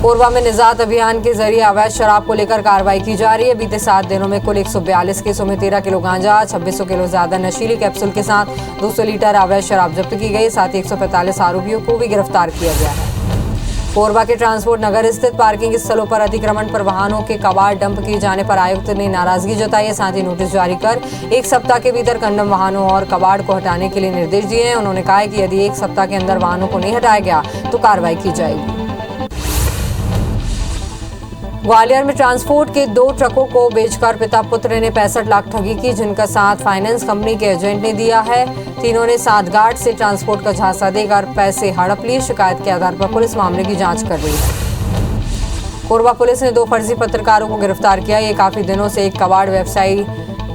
कोरबा में निजात अभियान के जरिए अवैध शराब को लेकर कार्रवाई की जा रही है। बीते 7 दिनों में कुल 142 केसों में 13 किलो गांजा, 2600 किलो ज्यादा नशीली कैप्सूल के साथ 200 लीटर अवैध शराब जब्त की गई। साथ ही 145 आरोपियों को भी गिरफ्तार किया गया है। कोरबा के ट्रांसपोर्ट नगर स्थित पार्किंग स्थलों पर अतिक्रमण पर वाहनों के कबाड़ डंप किए जाने पर आयुक्त ने नाराजगी जताई है। साथ ही नोटिस जारी कर 1 सप्ताह के भीतर कंडम वाहनों और कबाड़ को हटाने के लिए निर्देश दिए हैं। उन्होंने कहा है कि यदि 1 सप्ताह के अंदर वाहनों को नहीं हटाया गया तो कार्रवाई की जाएगी। ग्वालियर में ट्रांसपोर्ट के 2 ट्रकों को बेचकर पिता पुत्र ने 65 लाख ठगी की, जिनका साथ फाइनेंस कंपनी के एजेंट ने दिया है। तीनों ने साठगांठ से ट्रांसपोर्ट का झांसा देकर पैसे हड़प लिए। शिकायत के आधार पर पुलिस मामले की जांच कर रही है। कोरबा पुलिस ने 2 फर्जी पत्रकारों को गिरफ्तार किया। ये काफी दिनों से एक कबाड़ व्यवसायी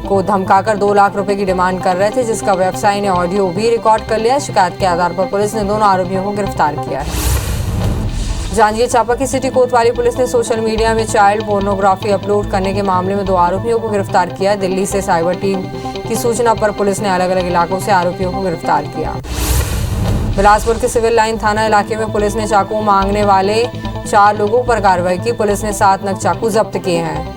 को धमकाकर 2 लाख रुपए की डिमांड कर रहे थे, जिसका व्यवसायी ने ऑडियो भी रिकॉर्ड कर लिया। शिकायत के आधार पर पुलिस ने दोनों आरोपियों को गिरफ्तार किया है। जांजगीर चांपा की सिटी कोतवाली पुलिस ने सोशल मीडिया में चाइल्ड पोर्नोग्राफी अपलोड करने के मामले में 2 आरोपियों को गिरफ्तार किया। दिल्ली से साइबर टीम की सूचना पर पुलिस ने अलग अलग इलाकों से आरोपियों को गिरफ्तार किया। बिलासपुर के सिविल लाइन थाना इलाके में पुलिस ने चाकू मांगने वाले 4 लोगों पर कार्रवाई की। पुलिस ने 7 नग चाकू जब्त किए हैं।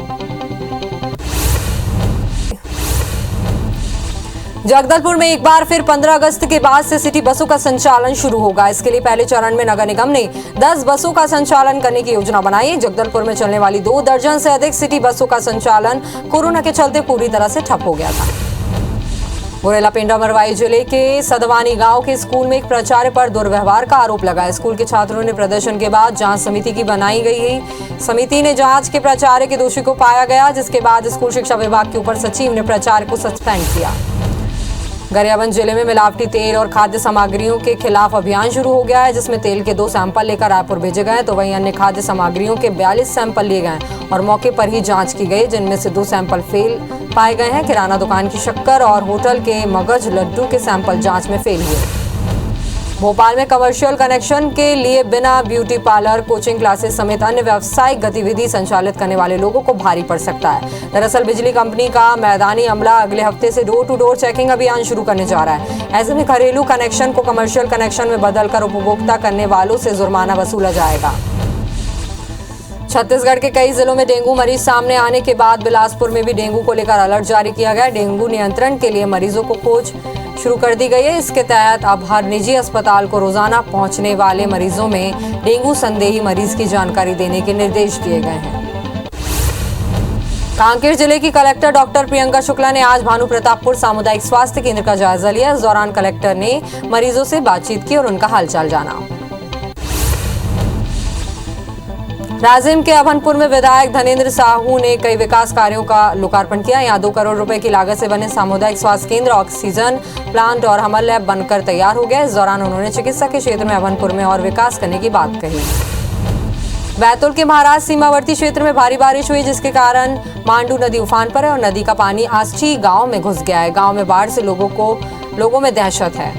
जगदलपुर में एक बार फिर 15 अगस्त के बाद से सिटी बसों का संचालन शुरू होगा। इसके लिए पहले चरण में नगर निगम ने 10 बसों का संचालन करने की योजना बनाई है। जगदलपुर में चलने वाली 2 दर्जन से अधिक सिटी बसों का संचालन कोरोना के चलते पूरी तरह से ठप हो गया था। मुरैना पेंड्रा मरवाई जिले के सदवानी गांव के स्कूल में एक प्राचार्य पर दुर्व्यवहार का आरोप लगा। स्कूल के छात्रों ने प्रदर्शन के बाद जांच समिति की बनाई गई है। समिति ने जांच के प्राचार्य के दोषी को पाया गया, जिसके बाद स्कूल शिक्षा विभाग के ऊपर सचिव ने प्राचार्य को सस्पेंड किया। गरियाबंद जिले में मिलावटी तेल और खाद्य सामग्रियों के खिलाफ अभियान शुरू हो गया है, जिसमें तेल के 2 सैंपल लेकर रायपुर भेजे गए, तो वहीं अन्य खाद्य सामग्रियों के 42 सैंपल लिए गए और मौके पर ही जांच की गई, जिनमें से 2 सैंपल फेल पाए गए हैं। किराना दुकान की शक्कर और होटल के मगज लड्डू के सैंपल जांच में फेल हुए। भोपाल में कमर्शियल कनेक्शन के लिए बिना ब्यूटी पार्लर, कोचिंग क्लासेस समेत अन्य व्यावसायिक गतिविधि संचालित करने वाले लोगों को भारी पड़ सकता है। दरअसल बिजली कंपनी का मैदानी अमला अगले हफ्ते से डोर टू डोर चेकिंग अभियान शुरू करने जा रहा है। ऐसे में घरेलू कनेक्शन को कमर्शियल कनेक्शन में बदलकर उपभोक्ता करने वालों से जुर्माना वसूला जाएगा। छत्तीसगढ़ के कई जिलों में डेंगू मरीज सामने आने के बाद बिलासपुर में भी डेंगू को लेकर अलर्ट जारी किया गया। डेंगू नियंत्रण के लिए मरीजों को खोज शुरू कर दी गई है। इसके तहत अब हर निजी अस्पताल को रोजाना पहुंचने वाले मरीजों में डेंगू संदेही मरीज की जानकारी देने के निर्देश दिए गए हैं। कांकेर जिले की कलेक्टर डॉक्टर प्रियंका शुक्ला ने आज भानु प्रतापपुर सामुदायिक स्वास्थ्य केंद्र का जायजा लिया। इस दौरान कलेक्टर ने मरीजों से बातचीत की और उनका हालचाल जाना। राजिम के अभनपुर में विधायक धनेंद्र साहू ने कई विकास कार्यों का लोकार्पण किया। यहाँ 2 करोड़ रुपए की लागत से बने सामुदायिक स्वास्थ्य केंद्र, ऑक्सीजन प्लांट और हमल लैब बनकर तैयार हो गया। इस दौरान उन्होंने चिकित्सा के क्षेत्र में अभनपुर में और विकास करने की बात कही। बैतूल के महाराज सीमावर्ती क्षेत्र में भारी बारिश हुई, जिसके कारण मांडू नदी उफान पर है और नदी का पानी आष्ठी गांव में घुस गया है। गांव में बाढ़ से लोगों में दहशत है।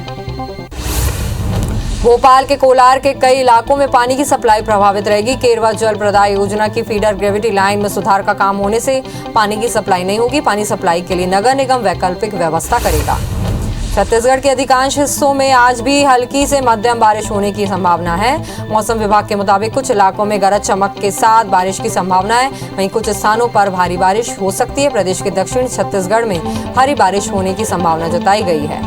भोपाल के कोलार के कई इलाकों में पानी की सप्लाई प्रभावित रहेगी। केरवा जल प्रदाय योजना की फीडर ग्रेविटी लाइन में सुधार का काम होने से पानी की सप्लाई नहीं होगी। पानी सप्लाई के लिए नगर निगम वैकल्पिक व्यवस्था करेगा। छत्तीसगढ़ के अधिकांश हिस्सों में आज भी हल्की से मध्यम बारिश होने की संभावना है। मौसम विभाग के मुताबिक कुछ इलाकों में गरज चमक के साथ बारिश की संभावना है। वहीं कुछ स्थानों पर भारी बारिश हो सकती है। प्रदेश के दक्षिण छत्तीसगढ़ में भारी बारिश होने की संभावना जताई गई है।